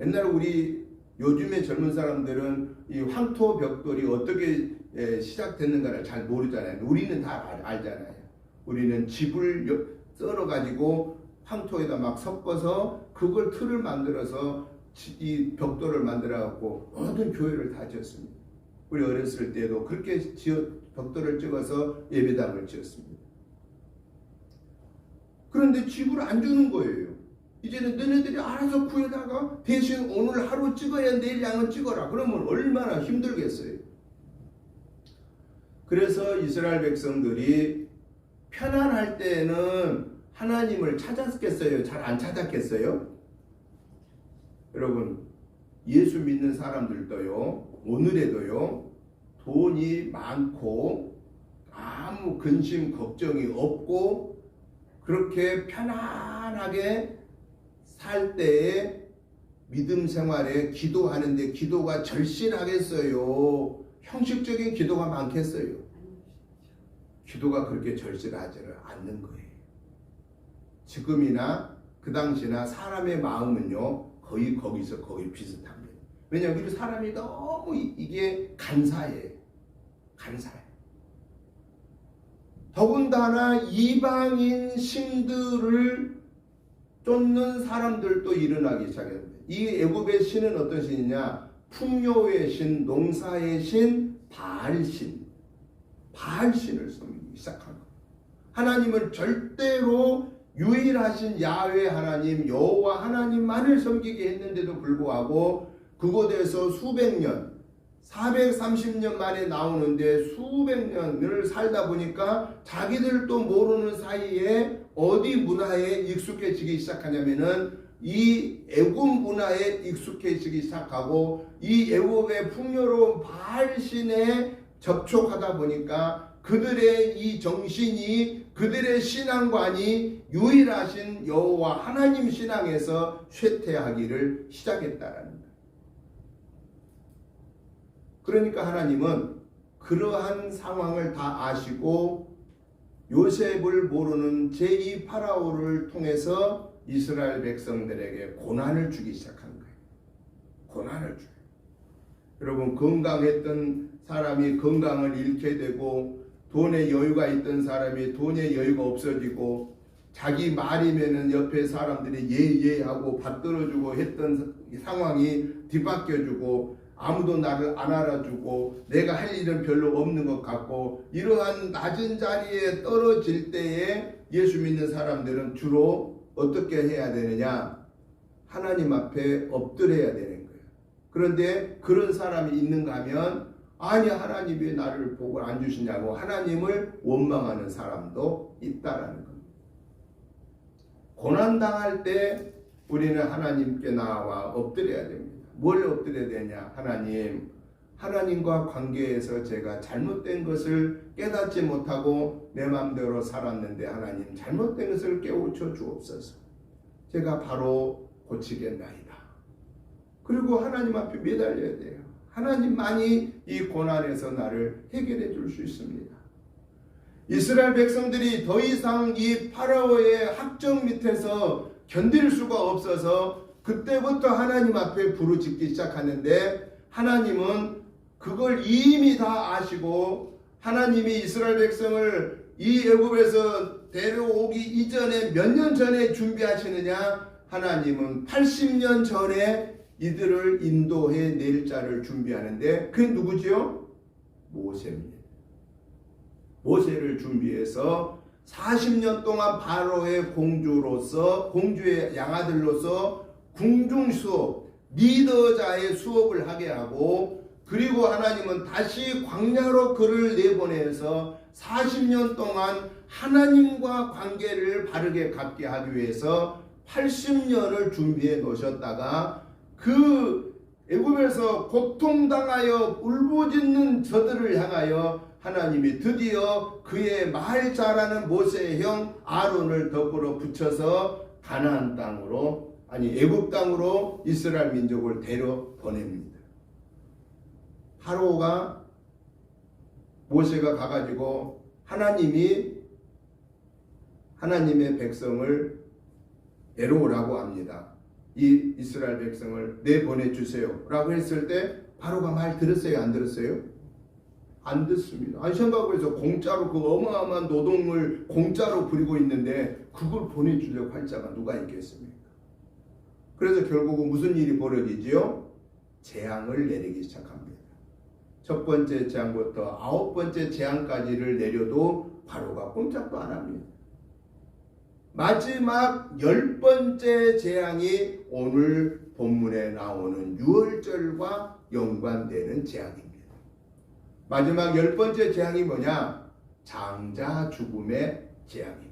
옛날에 우리 요즘의 젊은 사람들은 이 황토 벽돌이 어떻게 시작됐는가를 잘 모르잖아요. 우리는 다 알잖아요. 우리는 집을 썰어 가지고 황토에다 막 섞어서 그걸 틀을 만들어서 이 벽돌을 만들어 갖고 모든 교회를 다 지었습니다. 우리 어렸을 때도 그렇게 벽돌을 찍어서 예배당을 지었습니다. 그런데 집을 안 주는 거예요. 이제는 너네들이 알아서 구해다가 대신 오늘 하루 찍어야 내일 양은 찍어라. 그러면 얼마나 힘들겠어요. 그래서 이스라엘 백성들이 편안할 때는 하나님을 찾았겠어요? 잘 안 찾았겠어요? 여러분, 예수 믿는 사람들도요, 오늘에도요, 돈이 많고 아무 근심 걱정이 없고 그렇게 편안하게 살 때에 믿음 생활에 기도하는데 기도가 절실하겠어요? 형식적인 기도가 많겠어요? 기도가 그렇게 절실하지를 않는 거예요. 지금이나 그 당시나 사람의 마음은요, 거의 거기서 거의 비슷합니다. 왜냐하면 우리 사람이 너무 이게 간사해요. 더군다나 이방인 신들을 쫓는 사람들도 일어나기 시작합니다. 이 애굽의 신은 어떤 신이냐? 풍요의 신, 농사의 신, 바알신을 섬기기 시작한 거예요. 하나님은 절대로 유일하신 야훼 하나님, 여호와 하나님만을 섬기게 했는데도 불구하고 그곳에서 수백 년, 430년 만에 나오는데 수백 년을 살다 보니까 자기들도 모르는 사이에 어디 문화에 익숙해지기 시작하냐면은 이 애굽 문화에 익숙해지기 시작하고 이 애굽의 풍요로운 바알신에 접촉하다 보니까 그들의 이 정신이, 그들의 신앙관이 유일하신 여호와 하나님 신앙에서 쇠퇴하기를 시작했다라는 거예요. 그러니까 하나님은 그러한 상황을 다 아시고 요셉을 모르는 제2 파라오를 통해서 이스라엘 백성들에게 고난을 주기 시작한 거예요. 고난을 줘요. 여러분, 건강했던 사람이 건강을 잃게 되고 돈에 여유가 있던 사람이 돈에 여유가 없어지고 자기 말이면은 옆에 사람들이 예 하고 받들어주고 했던 상황이 뒤바뀌어주고 아무도 나를 안 알아주고 내가 할 일은 별로 없는 것 같고 이러한 낮은 자리에 떨어질 때에 예수 믿는 사람들은 주로 어떻게 해야 되느냐? 하나님 앞에 엎드려야 되는 거예요. 그런데 그런 사람이 있는가 하면 아니 하나님 왜 나를 복을 안 주시냐고 하나님을 원망하는 사람도 있다라는 겁니다. 고난당할 때 우리는 하나님께 나와 엎드려야 됩니다. 뭘 엎드려야 되냐? 하나님과 관계에서 제가 잘못된 것을 깨닫지 못하고 내 마음대로 살았는데 하나님 잘못된 것을 깨우쳐 주옵소서. 제가 바로 고치겠나이다. 그리고 하나님 앞에 매달려야 돼요. 하나님만이 이 고난에서 나를 해결해 줄 수 있습니다. 이스라엘 백성들이 더 이상 이 파라오의 학정 밑에서 견딜 수가 없어서 그때부터 하나님 앞에 부르짖기 시작하는데, 하나님은 그걸 이미 다 아시고 하나님이 이스라엘 백성을 이 애굽에서 데려오기 이전에 몇 년 전에 준비하시느냐? 하나님은 80년 전에 이들을 인도해 낼 자를 준비하는데, 그게 누구지요? 모세입니다. 모세를 준비해서 40년 동안 바로의 공주의 양아들로서 궁중 수업, 리더자의 수업을 하게 하고, 그리고 하나님은 다시 광야로 그를 내보내서 40년 동안 하나님과 관계를 바르게 갖게 하기 위해서 80년을 준비해 놓으셨다가, 그 애굽에서 고통당하여 울부짖는 저들을 향하여 하나님이 드디어 그의 말 잘하는 모세의 형 아론을 덕으로 붙여서 가나안 땅으로, 애굽 땅으로 이스라엘 민족을 데려 보냅니다. 파로가, 모세가 가가지고 하나님의 백성을 데려오라고 합니다. 이 이스라엘 백성을 내보내주세요 라고 했을 때 바로가 말 들었어요? 안 들었어요? 안 듣습니다. 생각해서 공짜로 그 어마어마한 노동을 공짜로 부리고 있는데 그걸 보내주려고 할 자가 누가 있겠습니까? 그래서 결국은 무슨 일이 벌어지지요? 재앙을 내리기 시작합니다. 첫 번째 재앙부터 9번째 재앙까지를 내려도 바로가 꼼짝도 안 합니다. 마지막 10번째 재앙이 오늘 본문에 나오는 유월절과 연관되는 재앙입니다. 마지막 10번째 재앙이 뭐냐? 장자 죽음의 재앙입니다.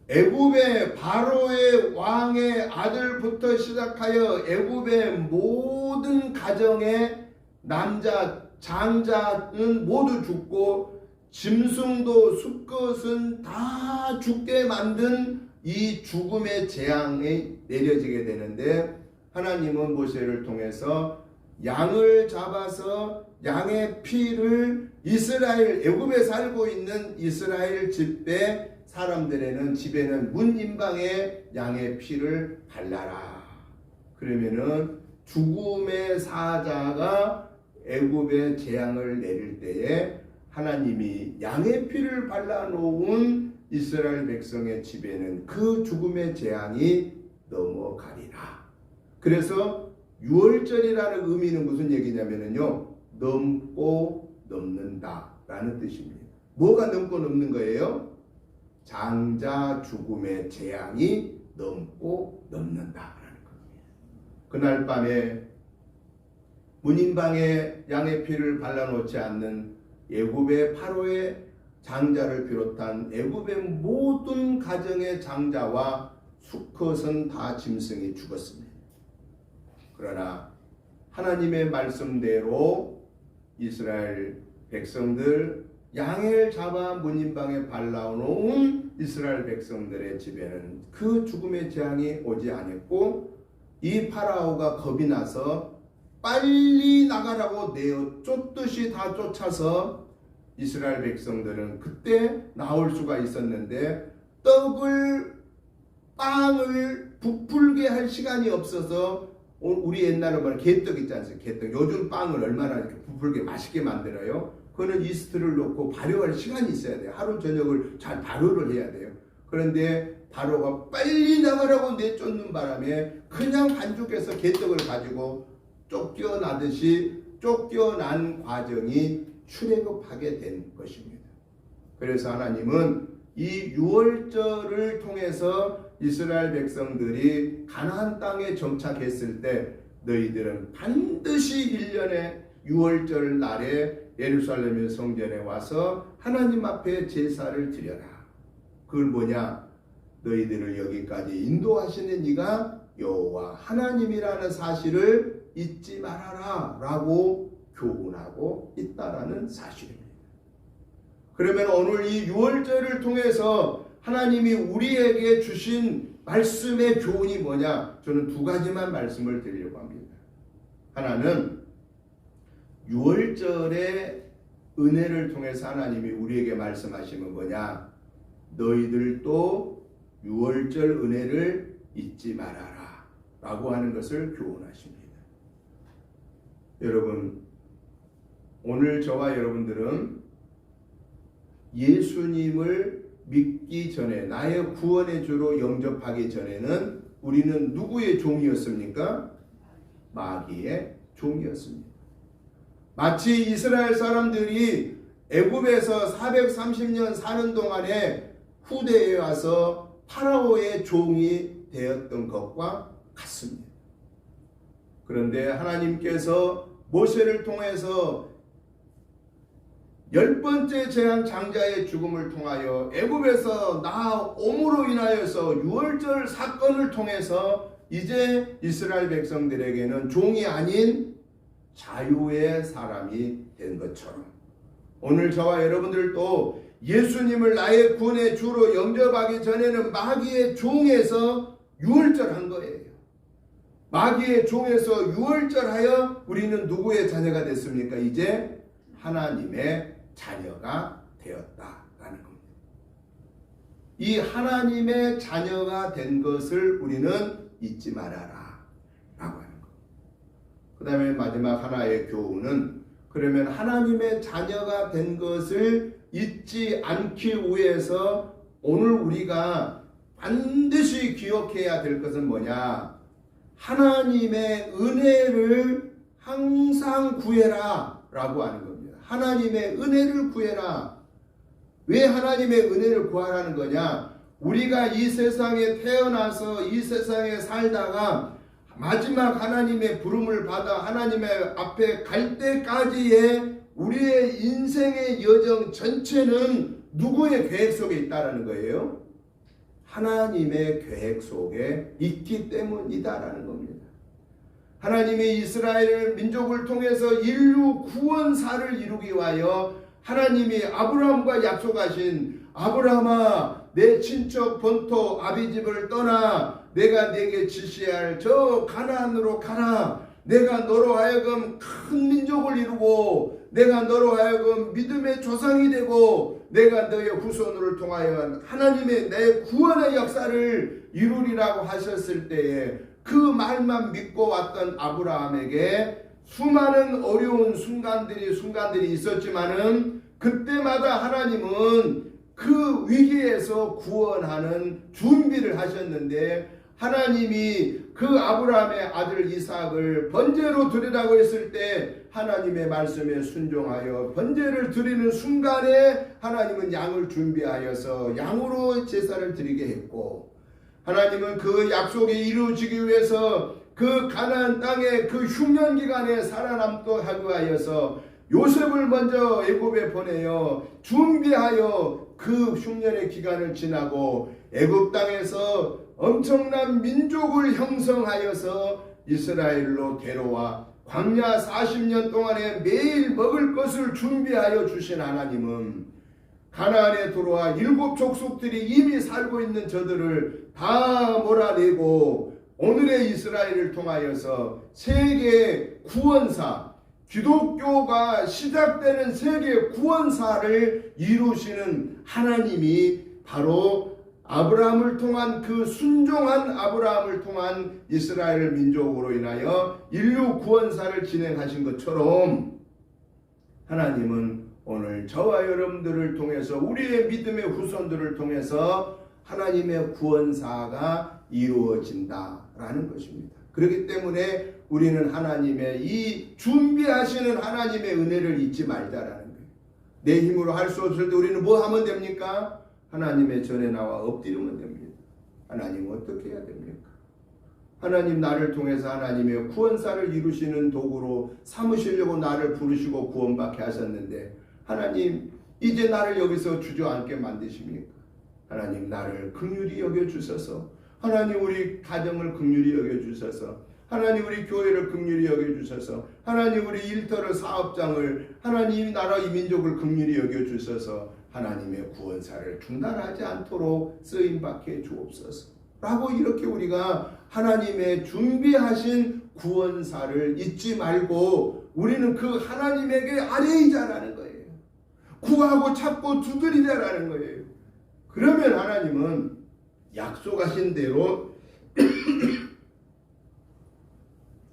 애굽의 바로의 왕의 아들부터 시작하여 애굽의 모든 가정의 남자 장자는 모두 죽고 짐승도 수컷은 다 죽게 만든 이 죽음의 재앙이 내려지게 되는데, 하나님은 모세를 통해서 양을 잡아서 양의 피를 이스라엘, 애굽에 살고 있는 이스라엘 집에 사람들에는 집에는 문인방에 양의 피를 발라라. 그러면은 죽음의 사자가 애굽에 재앙을 내릴 때에 하나님이 양의 피를 발라놓은 이스라엘 백성의 집에는 그 죽음의 재앙이 넘어가리라. 그래서 유월절이라는 의미는 무슨 얘기냐면요, 넘고 넘는다 라는 뜻입니다. 뭐가 넘고 넘는 거예요? 장자 죽음의 재앙이 넘고 넘는다 라는 겁니다. 그날 밤에 문인방에 양의 피를 발라놓지 않는 애굽의 파로의 장자를 비롯한 애굽의 모든 가정의 장자와 수컷은 다 짐승이 죽었습니다. 그러나 하나님의 말씀대로 이스라엘 백성들, 양을 잡아 문인방에 발라놓은 이스라엘 백성들의 집에는 그 죽음의 재앙이 오지 않았고, 이 파라오가 겁이 나서 빨리 나가라고 내어 쫓듯이 다 쫓아서 이스라엘 백성들은 그때 나올 수가 있었는데 빵을 부풀게 할 시간이 없어서, 우리 옛날에 말하는 개떡 있지 않습니까? 개떡. 요즘 빵을 얼마나 이렇게 부풀게 맛있게 만들어요? 그거는 이스트를 넣고 발효할 시간이 있어야 돼요. 하루 저녁을 잘 발효를 해야 돼요. 그런데 바로가 빨리 나가라고 내쫓는 바람에 그냥 반죽해서 개떡을 가지고 쫓겨나듯이 쫓겨난 과정이 출애굽하게 된 것입니다. 그래서 하나님은 이 유월절을 통해서 이스라엘 백성들이 가나안 땅에 정착했을 때 너희들은 반드시 1년에 유월절 날에 예루살렘의 성전에 와서 하나님 앞에 제사를 드려라. 그걸 뭐냐? 너희들을 여기까지 인도하시는 이가 여호와 하나님이라는 사실을 잊지 말아라 라고 교훈하고 있다라는 사실입니다. 그러면 오늘 이 유월절을 통해서 하나님이 우리에게 주신 말씀의 교훈이 뭐냐? 저는 두 가지만 말씀을 드리려고 합니다. 하나는 유월절의 은혜를 통해서 하나님이 우리에게 말씀하시면 뭐냐? 너희들도 유월절 은혜를 잊지 말아라 라고 하는 것을 교훈하십니다. 여러분, 오늘 저와 여러분들은 예수님을 믿기 전에, 나의 구원의 주로 영접하기 전에는 우리는 누구의 종이었습니까? 마귀의 종이었습니다. 마치 이스라엘 사람들이 애굽에서 430년 사는 동안에 후대에 와서 파라오의 종이 되었던 것과 같습니다. 그런데 하나님께서 모세를 통해서 10번째 재앙 장자의 죽음을 통하여 애굽에서 나옴으로 인하여서 유월절 사건을 통해서 이제 이스라엘 백성들에게는 종이 아닌 자유의 사람이 된 것처럼 오늘 저와 여러분들도 예수님을 나의 구원의 주로 영접하기 전에는 마귀의 종에서 유월절한 거예요. 마귀의 종에서 유월절하여 우리는 누구의 자녀가 됐습니까? 이제 하나님의 자녀가 되었다라는 겁니다. 이 하나님의 자녀가 된 것을 우리는 잊지 말아라 라고 하는 것. 그 다음에 마지막 하나의 교훈은 그러면 하나님의 자녀가 된 것을 잊지 않기 위해서 오늘 우리가 반드시 기억해야 될 것은 뭐냐? 하나님의 은혜를 항상 구해라 라고 하는 겁니다. 하나님의 은혜를 구해라. 왜 하나님의 은혜를 구하라는 거냐? 우리가 이 세상에 태어나서 이 세상에 살다가 마지막 하나님의 부름을 받아 하나님의 앞에 갈 때까지의 우리의 인생의 여정 전체는 누구의 계획 속에 있다라는 거예요? 하나님의 계획 속에 있기 때문이다라는 겁니다. 하나님이 이스라엘 민족을 통해서 인류 구원사를 이루기 위하여 하나님이 아브라함과 약속하신 아브라함아 내 친척 본토 아비집을 떠나 내가 네게 지시할 저 가나안으로 가라. 내가 너로 하여금 큰 민족을 이루고 내가 너로 하여금 믿음의 조상이 되고 내가 너의 후손을 통하여 하나님의 내 구원의 역사를 이루리라고 하셨을 때에 그 말만 믿고 왔던 아브라함에게 수많은 어려운 순간들이 있었지만은 그때마다 하나님은 그 위기에서 구원하는 준비를 하셨는데 하나님이 그 아브라함의 아들 이삭을 번제로 드리라고 했을 때 하나님의 말씀에 순종하여 번제를 드리는 순간에 하나님은 양을 준비하여서 양으로 제사를 드리게 했고 하나님은 그 약속이 이루어지기 위해서 그 가나안 땅에 그 흉년 기간에 살아남도록 하기 위하여서 요셉을 먼저 애굽에 보내어 준비하여 그 흉년의 기간을 지나고 애굽 땅에서 엄청난 민족을 형성하여서 이스라엘로 데려와 광야 40년 동안에 매일 먹을 것을 준비하여 주신 하나님은 가나안에 들어와 7 족속들이 이미 살고 있는 저들을 다 몰아내고 오늘의 이스라엘을 통하여서 세계 구원사 기독교가 시작되는 세계 구원사를 이루시는 하나님이 바로 아브라함을 통한 그 순종한 아브라함을 통한 이스라엘 민족으로 인하여 인류 구원사를 진행하신 것처럼 하나님은 오늘 저와 여러분들을 통해서 우리의 믿음의 후손들을 통해서 하나님의 구원사가 이루어진다라는 것입니다. 그렇기 때문에 우리는 하나님의 이 준비하시는 하나님의 은혜를 잊지 말자라는 거예요. 내 힘으로 할 수 없을 때 우리는 뭐 하면 됩니까? 하나님의 전에 나와 엎드리면 됩니다. 하나님 어떻게 해야 됩니까? 하나님 나를 통해서 하나님의 구원사를 이루시는 도구로 삼으시려고 나를 부르시고 구원받게 하셨는데 하나님 이제 나를 여기서 주저앉게 만드십니까? 하나님 나를 긍휼히 여겨주셔서 하나님 우리 가정을 긍휼히 여겨주셔서 하나님 우리 교회를 긍휼히 여겨주셔서 하나님 우리 일터를 사업장을 하나님 나라 이 민족을 긍휼히 여겨주셔서 하나님의 구원사를 중단하지 않도록 쓰임받게 주옵소서. 라고 이렇게 우리가 하나님의 준비하신 구원사를 잊지 말고 우리는 그 하나님에게 아뢰이자라는 거예요. 구하고 찾고 두드리자라는 거예요. 그러면 하나님은 약속하신 대로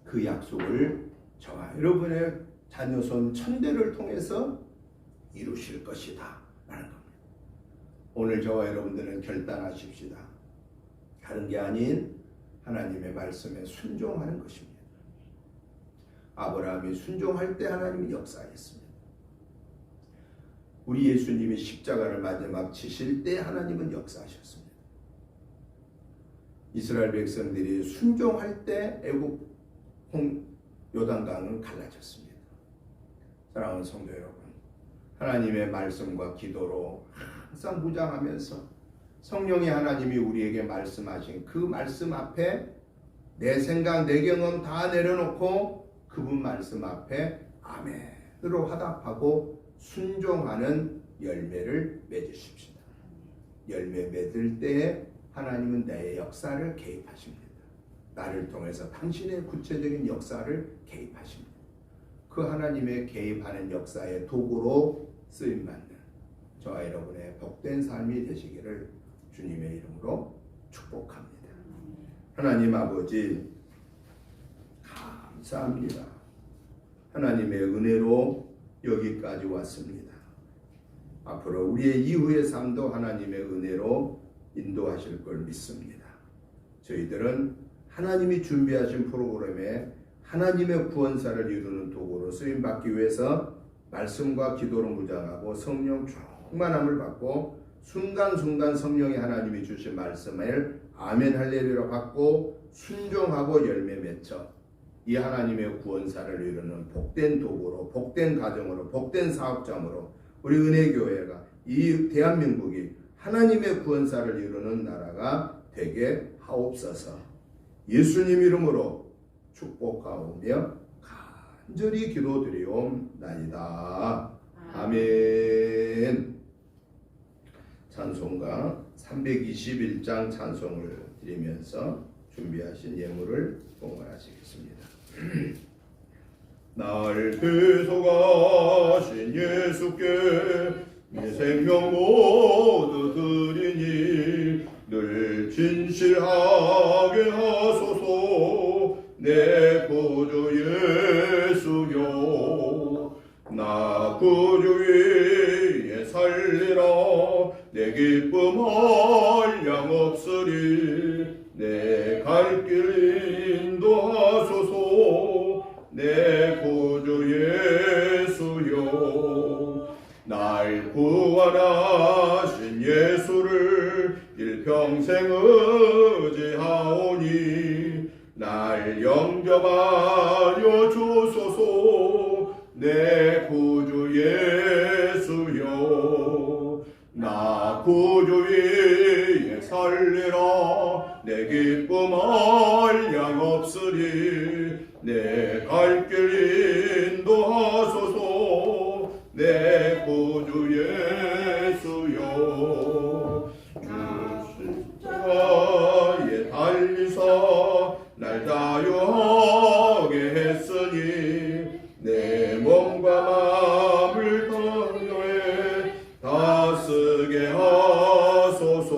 그 약속을 저와 여러분의 자녀손 천대를 통해서 이루실 것이다 라는 겁니다. 오늘 저와 여러분들은 결단하십시다. 다른 게 아닌 하나님의 말씀에 순종하는 것입니다. 아브라함이 순종할 때 하나님이 역사했습니다. 우리 예수님이 십자가를 마지막 지실 때 하나님은 역사하셨습니다. 이스라엘 백성들이 순종할 때 애굽 요단강은 갈라졌습니다. 사랑하는 성도 여러분, 하나님의 말씀과 기도로 항상 무장하면서 성령이 하나님이 우리에게 말씀하신 그 말씀 앞에 내 생각, 내 경험 다 내려놓고 그분 말씀 앞에 아멘으로 화답하고 순종하는 열매를 맺으십시오. 열매 맺을 때에 하나님은 내 역사를 개입하십니다. 나를 통해서 당신의 구체적인 역사를 개입하십니다. 그 하나님의 개입하는 역사의 도구로 쓰임받는 저와 여러분의 복된 삶이 되시기를 주님의 이름으로 축복합니다. 하나님 아버지 감사합니다. 하나님의 은혜로 여기까지 왔습니다. 앞으로 우리의 이후의 삶도 하나님의 은혜로 인도하실 걸 믿습니다. 저희들은 하나님이 준비하신 프로그램에 하나님의 구원사를 이루는 도구로 쓰임받기 위해서 말씀과 기도로 무장하고 성령 충만함을 받고 순간순간 성령이 하나님이 주신 말씀을 아멘 할렐루야 받고 순종하고 열매 맺어 이 하나님의 구원사를 이루는 복된 도구로, 복된 가정으로, 복된 사업장으로 우리 은혜교회가 이 대한민국이 하나님의 구원사를 이루는 나라가 되게 하옵소서. 예수님 이름으로 축복하오며 간절히 기도드리옵나이다. 아멘. 찬송가 321장 찬송을 드리면서 준비하신 예물을 봉헌하시겠습니다. 날 대속하신 예수께 내 생명 모두 드리니 늘 진실하게 하소서. 내 구주 예수여 나 구주 위에 살리라. 내 기쁨 한량없으리. 내 갈 길 인도하소서. 내 구주 예수여 날 구원하신 예수를 일평생 의지하오니 날 영접하여 주소서. 내 구주 예수여 나 구주 위에 살리라. 내 기쁨 한량없으리. 내 갈 길 인도하소서. 내 구주 예수여 주 십자가에 달리사 날 자유하게 했으니 내 몸과 마음을 당뇨에 다스게 하소서.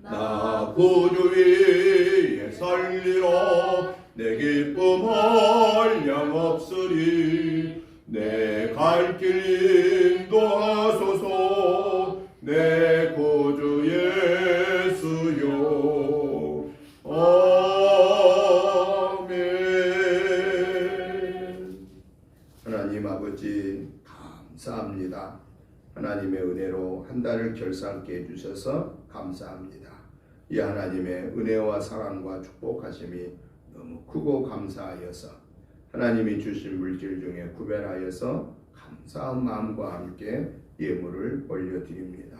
나 구주 위에 살리라. 내 기쁨 한량없으리. 내 갈 길 인도하소서. 내 구주 예수여 아멘. 하나님 아버지 감사합니다. 하나님의 은혜로 한 달을 결산케 해주셔서 감사합니다. 이 하나님의 은혜와 사랑과 축복하심이 너무 크고 감사하여서 하나님이 주신 물질 중에 구별하여서 감사한 마음과 함께 예물을 올려드립니다.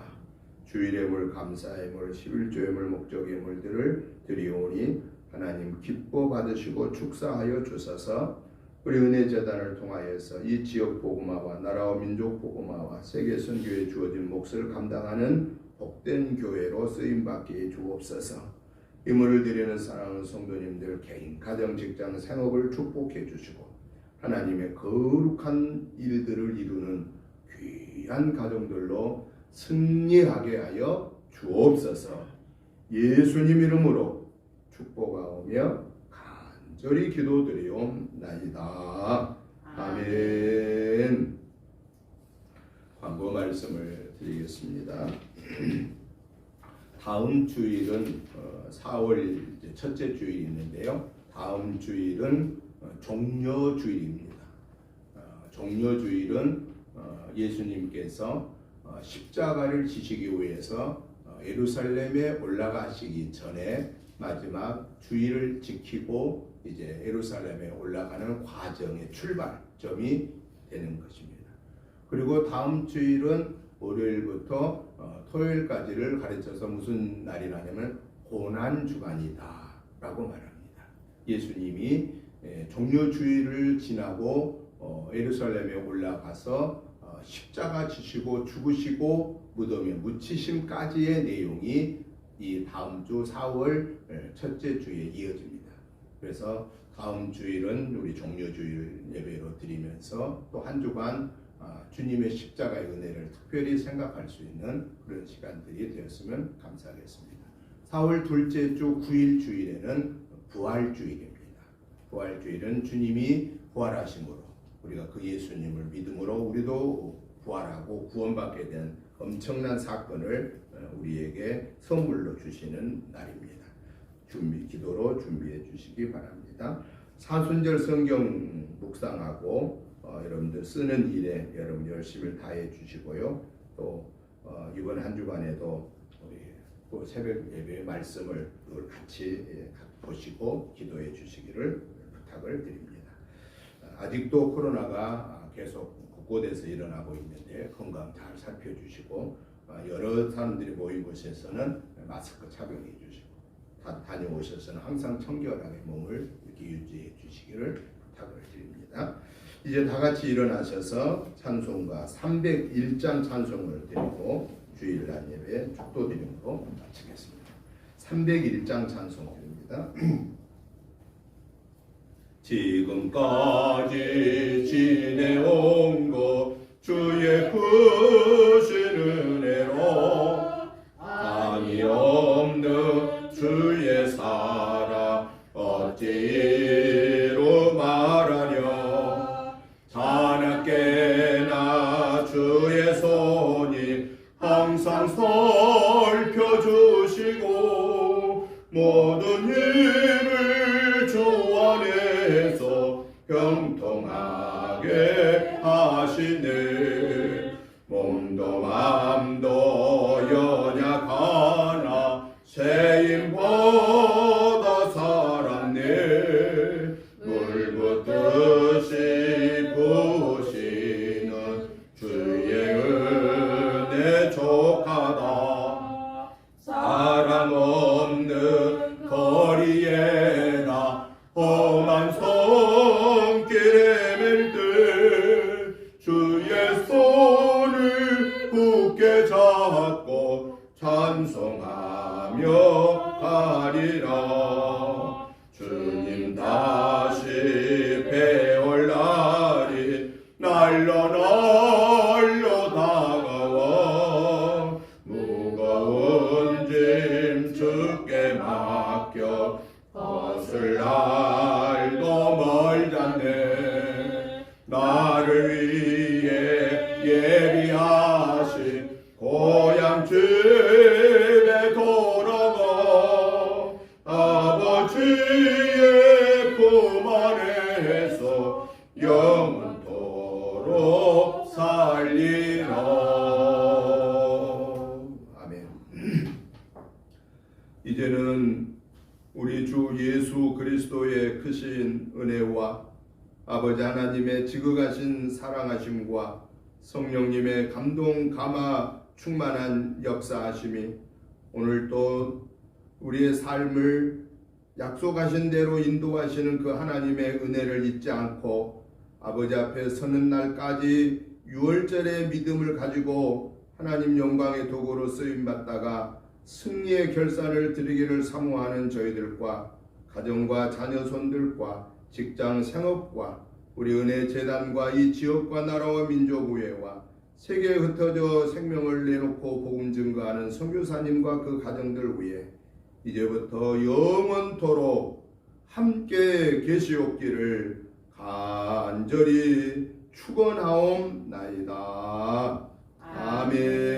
주일예물, 감사예물, 11조예물, 목적예물들을 드리오니 하나님 기뻐 받으시고 축사하여 주셔서 우리 은혜재단을 통하여서 이 지역 복음화와 나라와 민족 복음화와 세계 선교에 주어진 몫을 감당하는 복된 교회로 쓰임받게 주옵소서. 이물을 드리는 사랑하는 성도님들 개인, 가정, 직장, 생업을 축복해 주시고 하나님의 거룩한 일들을 이루는 귀한 가정들로 승리하게 하여 주옵소서. 예수님 이름으로 축복하오며 간절히 기도드리옵나이다. 아멘. 광고 말씀을 드리겠습니다. 다음 주일은 4월 첫째 주일이 있는데요. 다음 주일은 종려주일입니다. 종려주일은 예수님께서 십자가를 지시기 위해서 예루살렘에 올라가시기 전에 마지막 주일을 지키고 이제 예루살렘에 올라가는 과정의 출발점이 되는 것입니다. 그리고 다음 주일은 월요일부터 토요일까지를 가르쳐서 무슨 날이라냐면 고난주간이다 라고 말합니다. 예수님이 종려주일을 지나고 예루살렘에 올라가서 십자가 지시고 죽으시고 무덤에 묻히심까지의 내용이 이 다음 주 4월 첫째 주에 이어집니다. 그래서 다음 주일은 우리 종려주일 예배로 드리면서 또 한 주간 주님의 십자가의 은혜를 특별히 생각할 수 있는 그런 시간들이 되었으면 감사하겠습니다. 4월 둘째 주 9일 주일에는 부활주일입니다. 부활주일은 주님이 부활하심으로 우리가 그 예수님을 믿음으로 우리도 부활하고 구원받게 된 엄청난 사건을 우리에게 선물로 주시는 날입니다. 기도로 준비해 주시기 바랍니다. 사순절 성경 묵상하고 여러분들 쓰는 일에 여러분 열심을 다해 주시고요. 또 이번 한 주간에도 우리 또 새벽 예배의 말씀을 같이 보시고 기도해 주시기를 부탁을 드립니다. 아직도 코로나가 계속 곳곳에서 일어나고 있는데 건강 잘 살펴주시고 여러 사람들이 모인 곳에서는 마스크 착용해 주시고 다녀오셔서는 항상 청결하게 몸을 이렇게 유지해 주시기를 부탁을 드립니다. 이제 다 같이 일어나셔서 찬송가 301장 찬송을 드리고 주일날 예배 축도드림으로 마치겠습니다. 301장 찬송 드립니다. 지금까지 지내온 것 주의 크신 은혜로 한이 없는 주의 사랑 어찌로 말하려 자나깨나 주의 손이 항상 살펴주시고 모든 힘을 주 안에서 형통하게 하시네. 몸도 맘도 연약하나 세임보다 살았네. 물붓듯이 부으시는 주의 은혜 족하다. 사랑 없는 거리에나 험한 손길에 맬 때 주의 손을 굳게 잡고 찬송하며 가리라. 주님 다시 배올 날이 날로 다가와 무거운 짐 주께 맡겨 벗을 날도 멀잖네. 나를 위해 예비하신 고향 집에 돌아가 아버지의 품 안에서 영원토록 살리라. 아멘. 이제는 우리 주 예수 그리스도의 크신 은혜와 아버지 하나님의 지극하신 사랑하심과 성령님의 감동 감화 충만한 역사하심이 오늘도 우리의 삶을 약속하신 대로 인도하시는 그 하나님의 은혜를 잊지 않고 아버지 앞에 서는 날까지 유월절의 믿음을 가지고 하나님 영광의 도구로 쓰임받다가 승리의 결산을 드리기를 사모하는 저희들과 가정과 자녀 손들과 직장 생업과 우리 은혜 재단과 이 지역과 나라와 민족 의회와 세계에 흩어져 생명을 내놓고 복음 증거하는 선교사님과 그 가정들 위해 이제부터 영원토록 함께 계시옵기를 간절히 축원하옵나이다. 아멘.